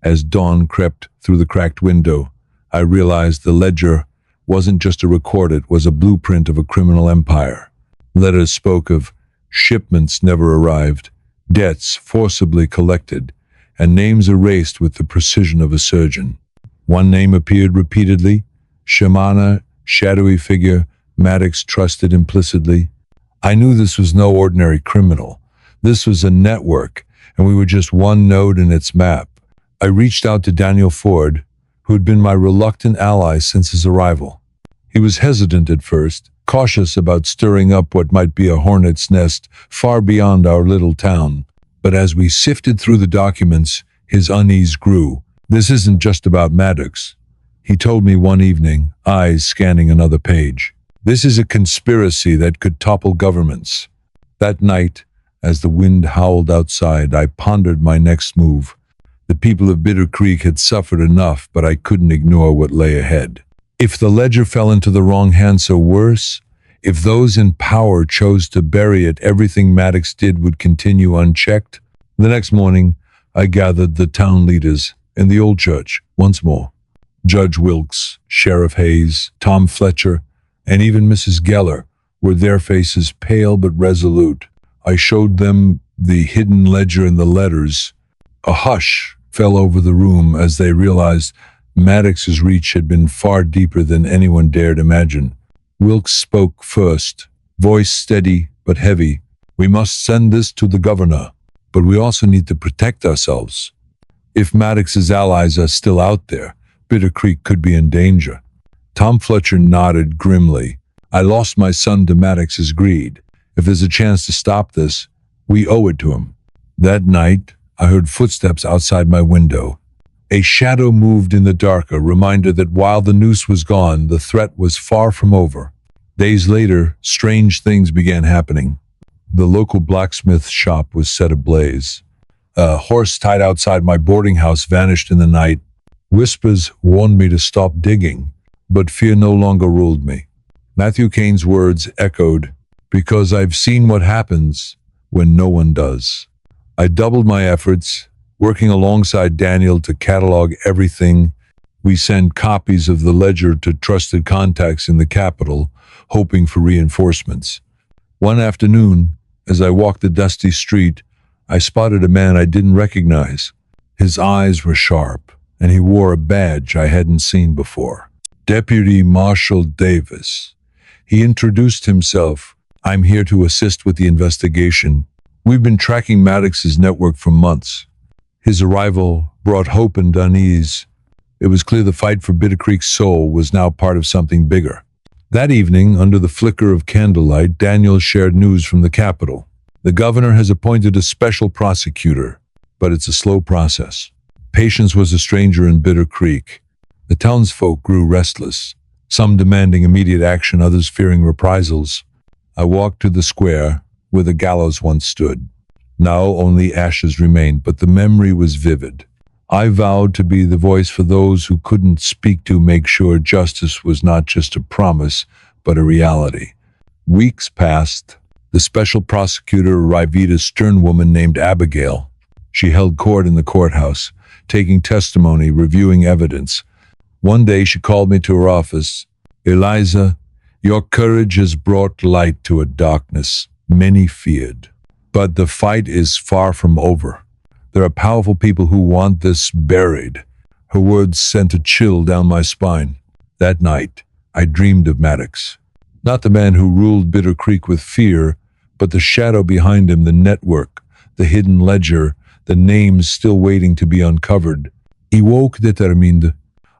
As dawn crept through the cracked window, I realized the ledger wasn't just a record, it was a blueprint of a criminal empire. Letters spoke of shipments never arrived, debts forcibly collected, and names erased with the precision of a surgeon. One name appeared repeatedly, Shamana, shadowy figure Maddox trusted implicitly. I knew this was no ordinary criminal. This was a network, and we were just one node in its map. I reached out to Daniel Ford, who had been my reluctant ally since his arrival. He was hesitant at first, cautious about stirring up what might be a hornet's nest far beyond our little town. But as we sifted through the documents, his unease grew. "This isn't just about Maddox," he told me one evening, eyes scanning another page. "This is a conspiracy that could topple governments." That night, as the wind howled outside, I pondered my next move. The people of Bitter Creek had suffered enough, but I couldn't ignore what lay ahead. If the ledger fell into the wrong hands, or worse, if those in power chose to bury it, everything Maddox did would continue unchecked. The next morning, I gathered the town leaders in the old church once more. Judge Wilkes, Sheriff Hayes, Tom Fletcher, and even Mrs. Geller, were their faces pale but resolute. I showed them the hidden ledger and the letters. A hush fell over the room as they realized Maddox's reach had been far deeper than anyone dared imagine. Wilkes spoke first, voice steady but heavy. "We must send this to the governor, but we also need to protect ourselves. If Maddox's allies are still out there, Bitter Creek could be in danger." Tom Fletcher nodded grimly. "I lost my son to Maddox's greed. If there's a chance to stop this, we owe it to him." That night, I heard footsteps outside my window. A shadow moved in the dark, a reminder that while the noose was gone, the threat was far from over. Days later, strange things began happening. The local blacksmith shop was set ablaze. A horse tied outside my boarding house vanished in the night. Whispers warned me to stop digging, but fear no longer ruled me. Matthew Cain's words echoed, "Because I've seen what happens when no one does." I doubled my efforts, working alongside Daniel to catalog everything. We sent copies of the ledger to trusted contacts in the capital, hoping for reinforcements. One afternoon, as I walked the dusty street, I spotted a man I didn't recognize. His eyes were sharp, and he wore a badge I hadn't seen before. Deputy Marshal Davis. He introduced himself. "I'm here to assist with the investigation. We've been tracking Maddox's network for months." His arrival brought hope and unease. It was clear the fight for Bitter Creek's soul was now part of something bigger. That evening, under the flicker of candlelight, Daniel shared news from the capital. "The governor has appointed a special prosecutor, but it's a slow process." Patience was a stranger in Bitter Creek. The townsfolk grew restless, some demanding immediate action, others fearing reprisals. I walked to the square where the gallows once stood. Now only ashes remained, but the memory was vivid. I vowed to be the voice for those who couldn't speak, to make sure justice was not just a promise, but a reality. Weeks passed. The special prosecutor arrived, a stern woman named Abigail. She held court in the courthouse, taking testimony, reviewing evidence. One day she called me to her office. "Eliza, your courage has brought light to a darkness many feared. But the fight is far from over. There are powerful people who want this buried." Her words sent a chill down my spine. That night, I dreamed of Maddox. Not the man who ruled Bitter Creek with fear, but the shadow behind him, the network, the hidden ledger, the names still waiting to be uncovered. I woke determined.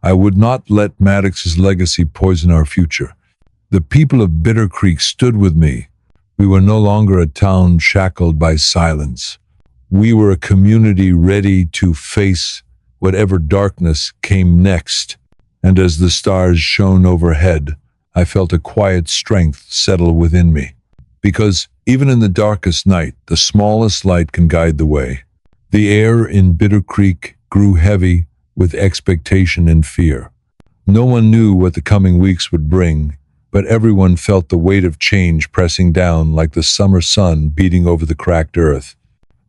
I would not let Maddox's legacy poison our future. The people of Bitter Creek stood with me. We were no longer a town shackled by silence. We were a community ready to face whatever darkness came next. And as the stars shone overhead, I felt a quiet strength settle within me. Because even in the darkest night, the smallest light can guide the way. The air in Bitter Creek grew heavy with expectation and fear. No one knew what the coming weeks would bring, but everyone felt the weight of change pressing down like the summer sun beating over the cracked earth.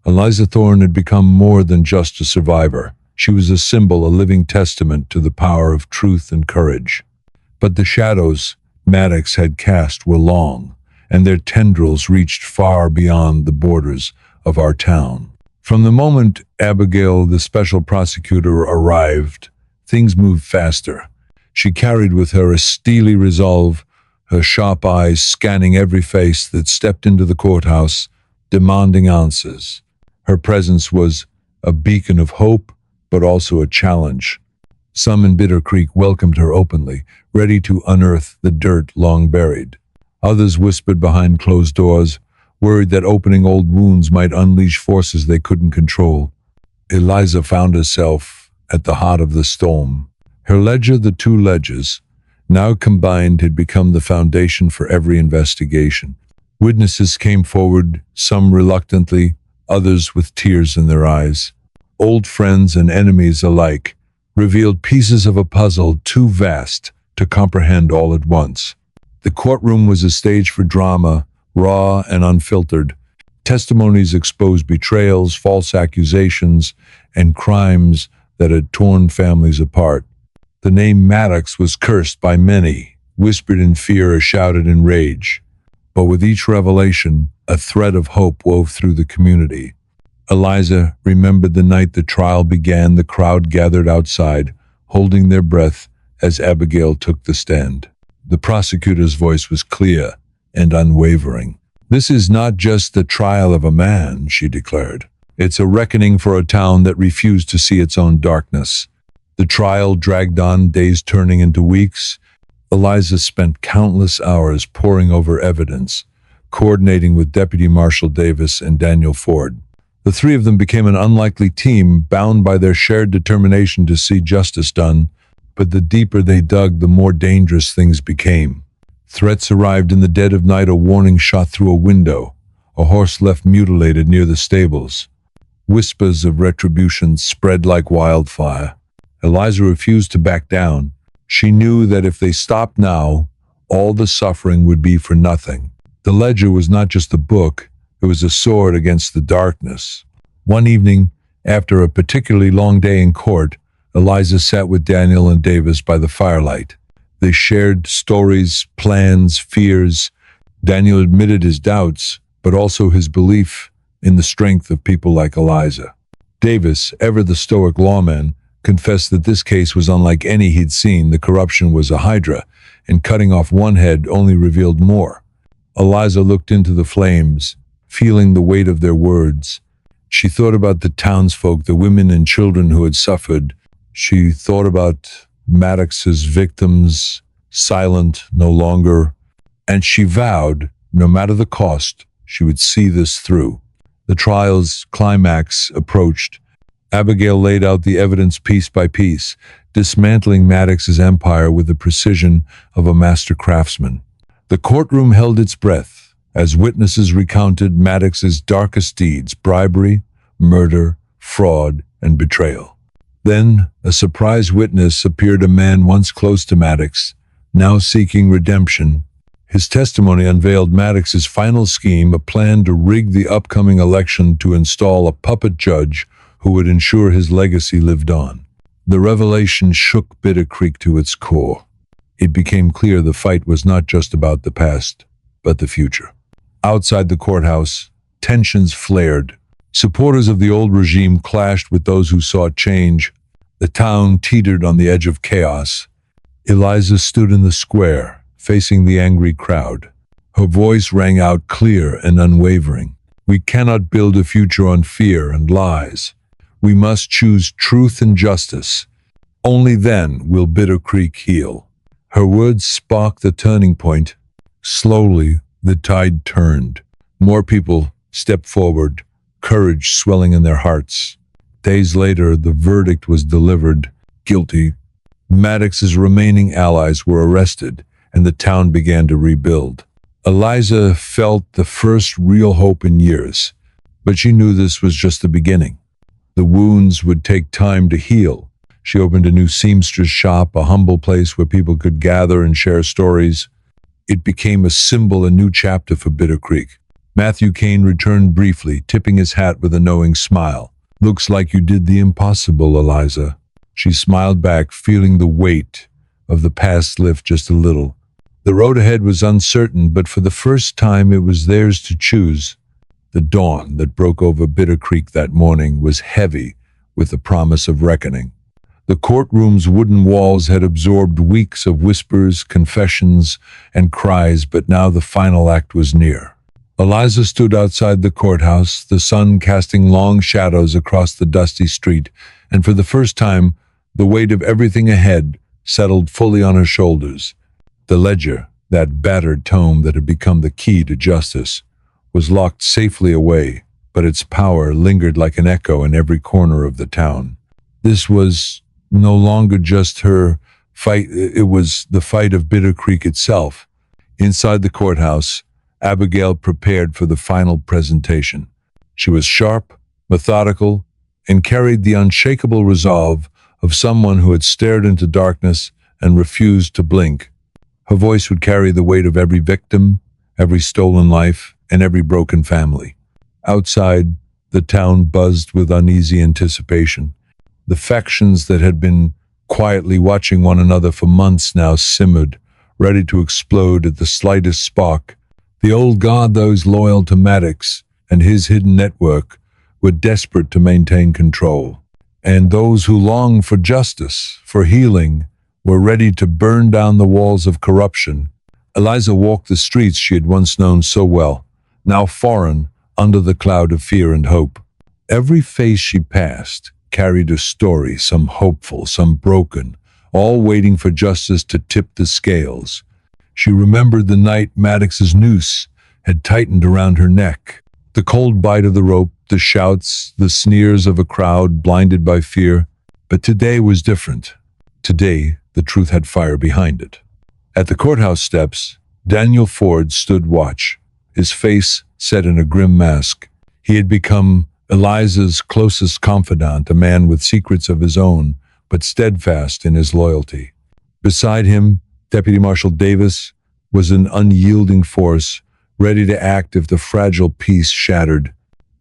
Eliza Thorne had become more than just a survivor. She was a symbol, a living testament to the power of truth and courage. But the shadows Maddox had cast were long, and their tendrils reached far beyond the borders of our town. From the moment Abigail, the special prosecutor, arrived, things moved faster. She carried with her a steely resolve, her sharp eyes scanning every face that stepped into the courthouse, demanding answers. Her presence was a beacon of hope, but also a challenge. Some in Bitter Creek welcomed her openly, ready to unearth the dirt long buried. Others whispered behind closed doors, worried that opening old wounds might unleash forces they couldn't control. Eliza found herself at the heart of the storm. Her ledger, the two ledgers, now combined, had become the foundation for every investigation. Witnesses came forward, some reluctantly, others with tears in their eyes. Old friends and enemies alike revealed pieces of a puzzle too vast to comprehend all at once. The courtroom was a stage for drama, raw and unfiltered. Testimonies exposed betrayals, false accusations, and crimes that had torn families apart. The name Maddox was cursed by many, whispered in fear or shouted in rage. But with each revelation, a thread of hope wove through the community. Eliza remembered the night the trial began. The crowd gathered outside, holding their breath as Abigail took the stand. The prosecutor's voice was clear and unwavering. "This is not just the trial of a man," she declared. "It's a reckoning for a town that refused to see its own darkness." The trial dragged on, days turning into weeks. Eliza spent countless hours poring over evidence, coordinating with Deputy Marshal Davis and Daniel Ford. The three of them became an unlikely team, bound by their shared determination to see justice done. But the deeper they dug, the more dangerous things became. Threats arrived in the dead of night, a warning shot through a window, a horse left mutilated near the stables. Whispers of retribution spread like wildfire. Eliza refused to back down. She knew that if they stopped now, all the suffering would be for nothing. The ledger was not just a book, it was a sword against the darkness. One evening, after a particularly long day in court, Eliza sat with Daniel and Davis by the firelight. They shared stories, plans, fears. Daniel admitted his doubts, but also his belief in the strength of people like Eliza. Davis, ever the stoic lawman, confessed that this case was unlike any he'd seen. The corruption was a hydra, and cutting off one head only revealed more. Eliza looked into the flames, feeling the weight of their words. She thought about the townsfolk, the women and children who had suffered. She thought about Maddox's victims, silent no longer, and she vowed, no matter the cost, she would see this through. The trial's climax approached. Abigail laid out the evidence piece by piece, dismantling Maddox's empire with the precision of a master craftsman. The courtroom held its breath as witnesses recounted Maddox's darkest deeds: bribery, murder, fraud, and betrayal. Then, a surprise witness appeared, a man once close to Maddox, now seeking redemption. His testimony unveiled Maddox's final scheme, a plan to rig the upcoming election to install a puppet judge who would ensure his legacy lived on. The revelation shook Bitter Creek to its core. It became clear the fight was not just about the past, but the future. Outside the courthouse, tensions flared. Supporters of the old regime clashed with those who sought change. The town teetered on the edge of chaos. Eliza stood in the square, facing the angry crowd. Her voice rang out clear and unwavering. "We cannot build a future on fear and lies. We must choose truth and justice. Only then will Bitter Creek heal." Her words sparked the turning point. Slowly, the tide turned. More people stepped forward, courage swelling in their hearts. Days later, the verdict was delivered: guilty. Maddox's remaining allies were arrested, and the town began to rebuild. Eliza felt the first real hope in years, but she knew this was just the beginning. The wounds would take time to heal. She opened a new seamstress shop, a humble place where people could gather and share stories. It became a symbol, a new chapter for Bitter Creek. Matthew Kane returned briefly, tipping his hat with a knowing smile. "Looks like you did the impossible, Eliza." She smiled back, feeling the weight of the past lift just a little. The road ahead was uncertain, but for the first time it was theirs to choose. The dawn that broke over Bitter Creek that morning was heavy with the promise of reckoning. The courtroom's wooden walls had absorbed weeks of whispers, confessions, and cries, but now the final act was near. Eliza stood outside the courthouse, the sun casting long shadows across the dusty street, and for the first time, the weight of everything ahead settled fully on her shoulders. The ledger, that battered tome that had become the key to justice, was locked safely away, but its power lingered like an echo in every corner of the town. This was no longer just her fight, it was the fight of Bitter Creek itself. Inside the courthouse, Abigail prepared for the final presentation. She was sharp, methodical, and carried the unshakable resolve of someone who had stared into darkness and refused to blink. Her voice would carry the weight of every victim, every stolen life, and every broken family. Outside, the town buzzed with uneasy anticipation. The factions that had been quietly watching one another for months now simmered, ready to explode at the slightest spark. The old guard, those loyal to Maddox and his hidden network, were desperate to maintain control. And those who longed for justice, for healing, were ready to burn down the walls of corruption. Eliza walked the streets she had once known so well, now foreign, under the cloud of fear and hope. Every face she passed carried a story, some hopeful, some broken, all waiting for justice to tip the scales. She remembered the night Maddox's noose had tightened around her neck, the cold bite of the rope, the shouts, the sneers of a crowd blinded by fear. But today was different. Today, the truth had fire behind it. At the courthouse steps, Daniel Ford stood watch, his face set in a grim mask. He had become Eliza's closest confidant, a man with secrets of his own, but steadfast in his loyalty. Beside him, Deputy Marshal Davis was an unyielding force, ready to act if the fragile peace shattered.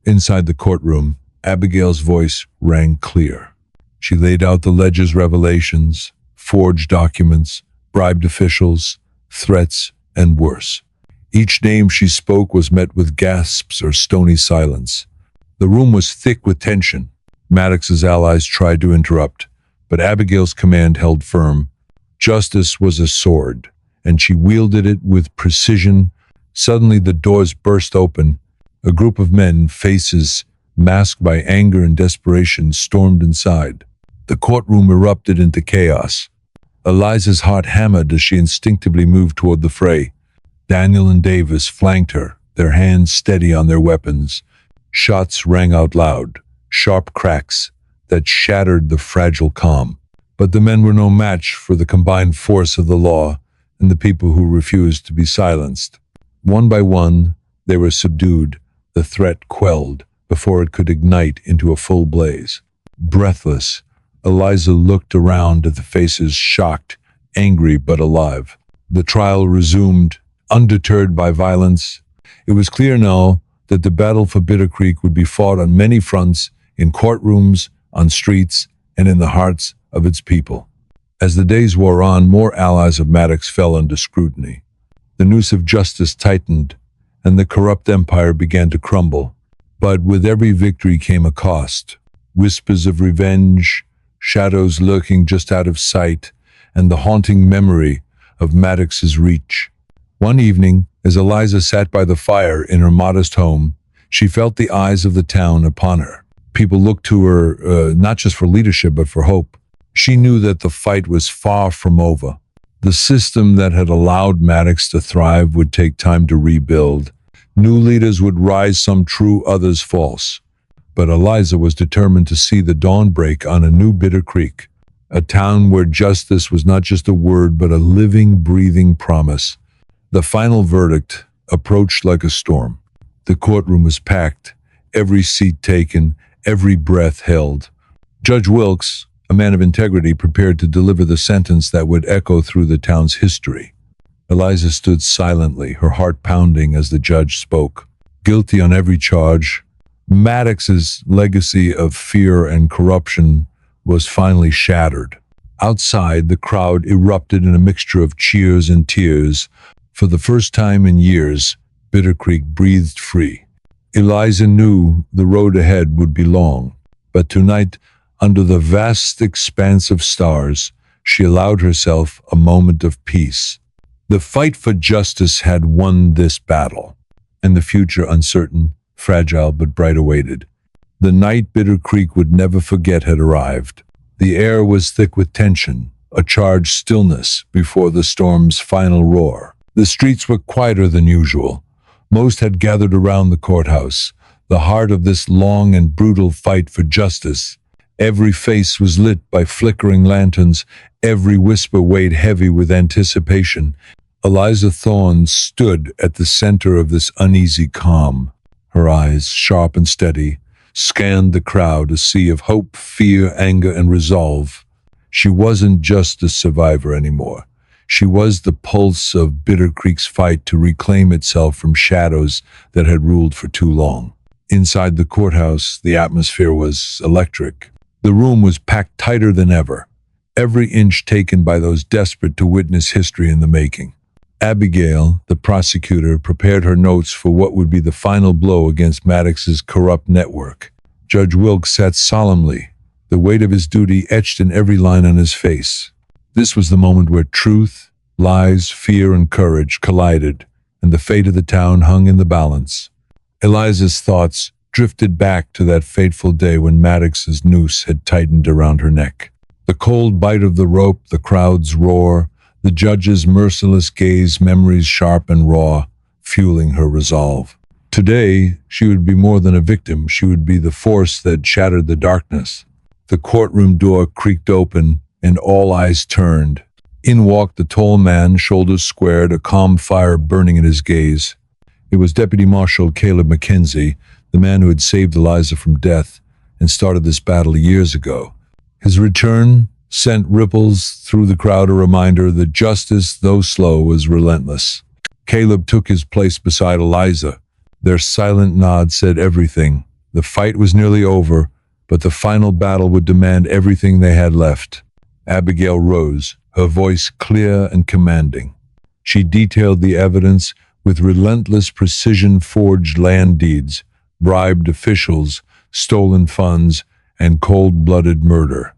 Inside the courtroom, Abigail's voice rang clear. She laid out the ledger's revelations, forged documents, bribed officials, threats, and worse. Each name she spoke was met with gasps or stony silence. The room was thick with tension. Maddox's allies tried to interrupt, but Abigail's command held firm. Justice was a sword, and she wielded it with precision. Suddenly the doors burst open. A group of men, faces masked by anger and desperation, stormed inside. The courtroom erupted into chaos. Eliza's heart hammered as she instinctively moved toward the fray. Daniel and Davis flanked her, their hands steady on their weapons. Shots rang out loud, sharp cracks that shattered the fragile calm. But the men were no match for the combined force of the law and the people who refused to be silenced. One by one, they were subdued, the threat quelled before it could ignite into a full blaze. Breathless, Eliza looked around at the faces, shocked, angry, but alive. The trial resumed, undeterred by violence. It was clear now that the battle for Bitter Creek would be fought on many fronts, in courtrooms, on streets, and in the hearts of its people. As the days wore on, more allies of Maddox fell under scrutiny. The noose of justice tightened, and the corrupt empire began to crumble. But with every victory came a cost. Whispers of revenge, shadows lurking just out of sight, and the haunting memory of Maddox's reach. One evening, as Eliza sat by the fire in her modest home, she felt the eyes of the town upon her. People looked to her not just for leadership, but for hope. She knew that the fight was far from over. The system that had allowed Maddox to thrive would take time to rebuild. New leaders would rise, some true, others false. But Eliza was determined to see the dawn break on a new Bitter Creek, a town where justice was not just a word, but a living, breathing promise. The final verdict approached like a storm. The courtroom was packed, every seat taken, every breath held. Judge Wilkes, a man of integrity, prepared to deliver the sentence that would echo through the town's history. Eliza stood silently, her heart pounding as the judge spoke. Guilty on every charge, Maddox's legacy of fear and corruption was finally shattered. Outside, the crowd erupted in a mixture of cheers and tears. For the first time in years, Bitter Creek breathed free. Eliza knew the road ahead would be long, but tonight, under the vast expanse of stars, she allowed herself a moment of peace. The fight for justice had won this battle, and the future, uncertain, fragile but bright, awaited. The night Bitter Creek would never forget had arrived. The air was thick with tension, a charged stillness before the storm's final roar. The streets were quieter than usual. Most had gathered around the courthouse, the heart of this long and brutal fight for justice. Every face was lit by flickering lanterns, every whisper weighed heavy with anticipation. Eliza Thorne stood at the center of this uneasy calm. Her eyes, sharp and steady, scanned the crowd, a sea of hope, fear, anger, and resolve. She wasn't just a survivor anymore. She was the pulse of Bitter Creek's fight to reclaim itself from shadows that had ruled for too long. Inside the courthouse, the atmosphere was electric. The room was packed tighter than ever. every inch taken by those desperate to witness history in the making. Abigail, the prosecutor, prepared her notes for what would be the final blow against Maddox's corrupt network. Judge Wilkes sat solemnly, the weight of his duty etched in every line on his face. This was the moment where truth, lies, fear, and courage collided, and the fate of the town hung in the balance. Eliza's thoughts drifted back to that fateful day when Maddox's noose had tightened around her neck. The cold bite of the rope, the crowd's roar, the judge's merciless gaze, memories sharp and raw, fueling her resolve. Today, she would be more than a victim. She would be the force that shattered the darkness. The courtroom door creaked open, and all eyes turned. In walked the tall man, shoulders squared, a calm fire burning in his gaze. It was Deputy Marshal Caleb Mackenzie, the man who had saved Eliza from death and started this battle years ago. His return sent ripples through the crowd, a reminder that justice, though slow, was relentless. Caleb took his place beside Eliza. Their silent nod said everything. The fight was nearly over, but the final battle would demand everything they had left. Abigail rose, her voice clear and commanding. She detailed the evidence with relentless precision: forged land deeds, bribed officials, stolen funds, and cold-blooded murder.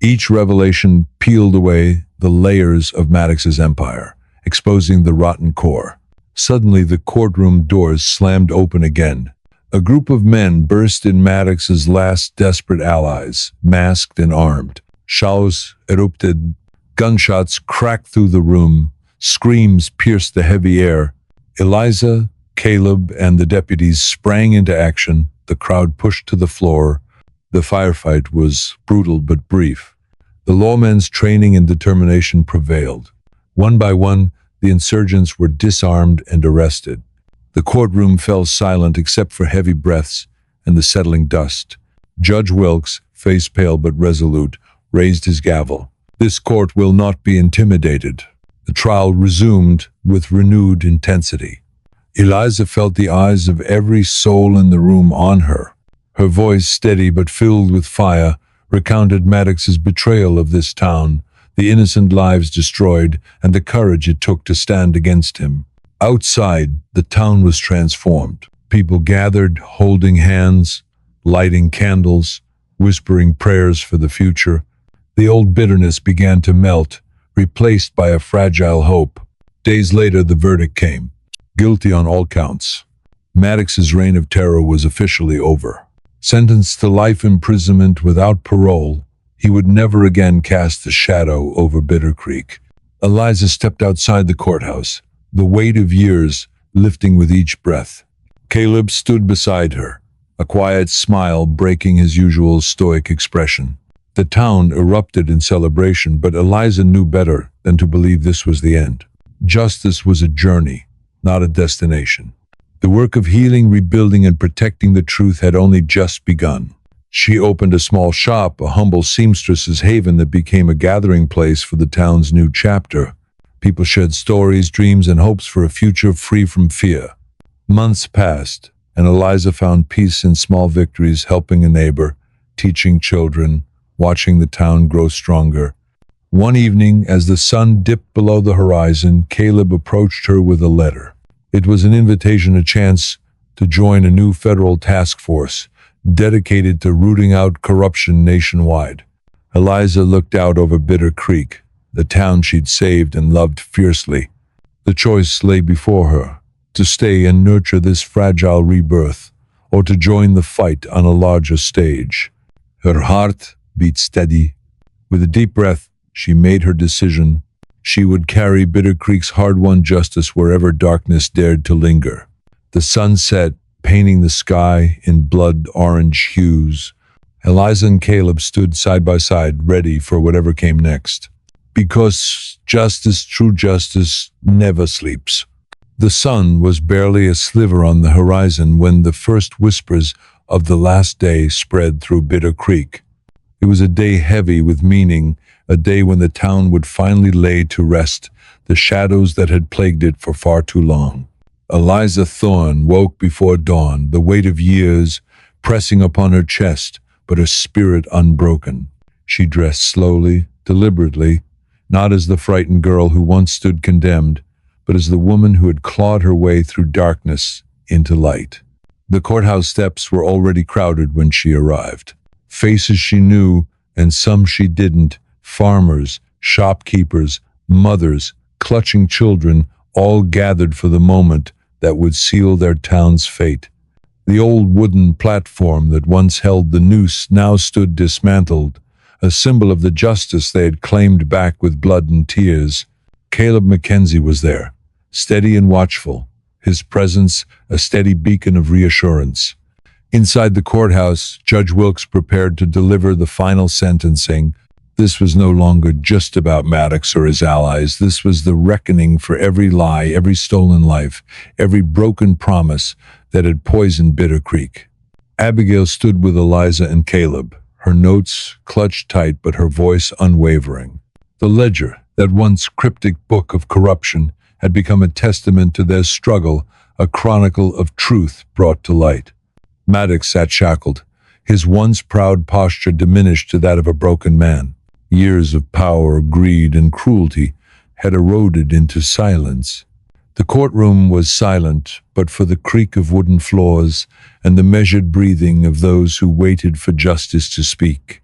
Each revelation peeled away the layers of Maddox's empire, exposing the rotten core. Suddenly, the courtroom doors slammed open again. A group of men burst in Maddox's last desperate allies, masked and armed. Shouts erupted, gunshots cracked through the room, screams pierced the heavy air. Eliza, Caleb, and the deputies sprang into action. The crowd pushed to the floor. The firefight was brutal but brief. The lawmen's training and determination prevailed. One by one, the insurgents were disarmed and arrested. The courtroom fell silent except for heavy breaths and the settling dust. Judge Wilkes, face pale but resolute, raised his gavel. This court will not be intimidated. The trial resumed with renewed intensity. Eliza felt the eyes of every soul in the room on her. Her voice, steady but filled with fire, recounted Maddox's betrayal of this town, the innocent lives destroyed, and the courage it took to stand against him. Outside, the town was transformed. People gathered, holding hands, lighting candles, whispering prayers for the future. The old bitterness began to melt, replaced by a fragile hope. Days later, the verdict came. Guilty on all counts. Maddox's reign of terror was officially over. Sentenced to life imprisonment without parole, he would never again cast a shadow over Bitter Creek. Eliza stepped outside the courthouse, the weight of years lifting with each breath. Caleb stood beside her, a quiet smile breaking his usual stoic expression. The town erupted in celebration, but Eliza knew better than to believe this was the end. Justice was a journey, not a destination. The work of healing, rebuilding, and protecting the truth had only just begun. She opened a small shop, a humble seamstress's haven that became a gathering place for the town's new chapter. People shared stories, dreams, and hopes for a future free from fear. Months passed, and Eliza found peace in small victories, helping a neighbor, teaching children, watching the town grow stronger. One evening, as the sun dipped below the horizon, Caleb approached her with a letter. It was an invitation, a chance to join a new federal task force dedicated to rooting out corruption nationwide. Eliza looked out over Bitter Creek, the town she'd saved and loved fiercely. The choice lay before her, to stay and nurture this fragile rebirth, or to join the fight on a larger stage. Her heart beat steady. With a deep breath, she made her decision. She would carry Bitter Creek's hard-won justice wherever darkness dared to linger. The sun set, painting the sky in blood-orange hues. Eliza and Caleb stood side by side, ready for whatever came next. Because justice, true justice, never sleeps. The sun was barely a sliver on the horizon when the first whispers of the last day spread through Bitter Creek. It was a day heavy with meaning, a day when the town would finally lay to rest the shadows that had plagued it for far too long. Eliza Thorne woke before dawn, the weight of years pressing upon her chest, but her spirit unbroken. She dressed slowly, deliberately, not as the frightened girl who once stood condemned, but as the woman who had clawed her way through darkness into light. The courthouse steps were already crowded when she arrived. Faces she knew and some she didn't, farmers, shopkeepers, mothers, clutching children, all gathered for the moment that would seal their town's fate. The old wooden platform that once held the Noose now stood dismantled, a symbol of the justice they had claimed back with blood and tears. Caleb Mackenzie was there, steady and watchful, his presence a steady beacon of reassurance. Inside the courthouse, Judge Wilkes prepared to deliver the final sentencing. This was no longer just about Maddox or his allies. This was the reckoning for every lie, every stolen life, every broken promise that had poisoned Bitter Creek. Abigail stood with Eliza and Caleb, her notes clutched tight but her voice unwavering. The ledger, that once cryptic book of corruption, had become a testament to their struggle, a chronicle of truth brought to light. Maddox sat shackled, his once proud posture diminished to that of a broken man. Years of power, greed, and cruelty had eroded into silence. The courtroom was silent, but for the creak of wooden floors and the measured breathing of those who waited for justice to speak.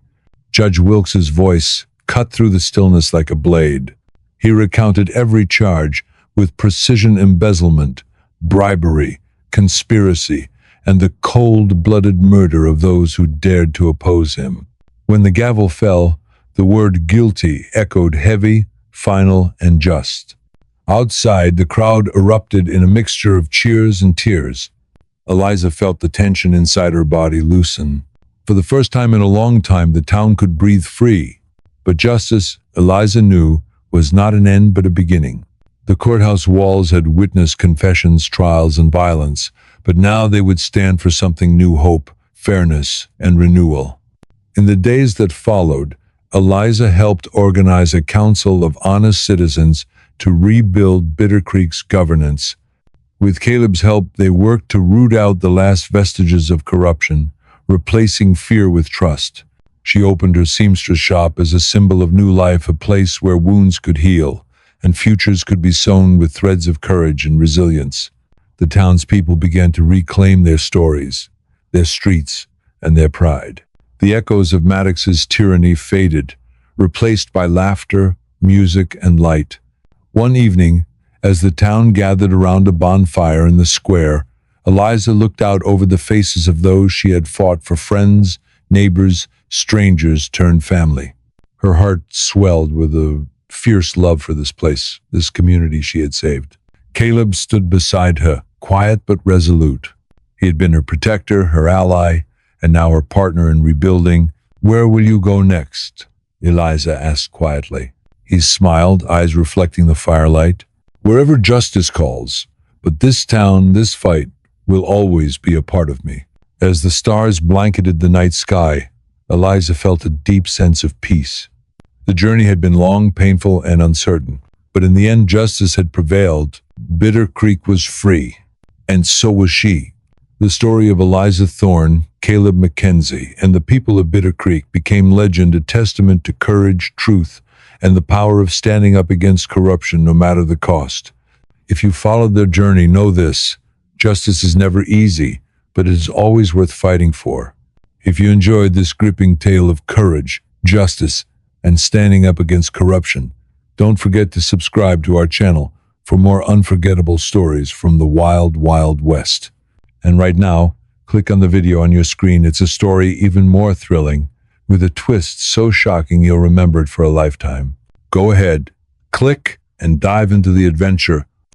Judge Wilkes's voice cut through the stillness like a blade. He recounted every charge with precision: embezzlement, bribery, conspiracy, and the cold-blooded murder of those who dared to oppose him. When the gavel fell, the word guilty echoed heavy, final, and just. Outside, the crowd erupted in a mixture of cheers and tears. Eliza felt the tension inside her body loosen. For the first time in a long time, the town could breathe free. But justice, Eliza knew, was not an end but a beginning. The courthouse walls had witnessed confessions, trials, and violence, but now they would stand for something new: hope, fairness, and renewal. In the days that followed, Eliza helped organize a council of honest citizens to rebuild Bitter Creek's governance. With Caleb's help, they worked to root out the last vestiges of corruption, replacing fear with trust. She opened her seamstress shop as a symbol of new life, a place where wounds could heal and futures could be sewn with threads of courage and resilience. The townspeople began to reclaim their stories, their streets, and their pride. The echoes of Maddox's tyranny faded, replaced by laughter, music, and light. One evening, as the town gathered around a bonfire in the square, Eliza looked out over the faces of those she had fought for: friends, neighbors, strangers turned family. Her heart swelled with a fierce love for this place, this community she had saved. Caleb stood beside her, quiet but resolute. He had been her protector, her ally, and now her partner in rebuilding. "Where will you go next?" Eliza asked quietly. He smiled, eyes reflecting the firelight. "Wherever justice calls, but this town, this fight, will always be a part of me." As the stars blanketed the night sky, Eliza felt a deep sense of peace. The journey had been long, painful, and uncertain, but in the end justice had prevailed. Bitter Creek was free, and so was she. The story of Eliza Thorne, Caleb Mackenzie, and the people of Bitter Creek became legend, a testament to courage, truth, and the power of standing up against corruption no matter the cost. If you followed their journey, know this: justice is never easy, but it is always worth fighting for. If you enjoyed this gripping tale of courage, justice, and standing up against corruption, don't forget to subscribe to our channel for more unforgettable stories from the wild, wild West. And right now, click on the video on your screen. It's a story even more thrilling, with a twist so shocking you'll remember it for a lifetime. Go ahead, click, and dive into the adventure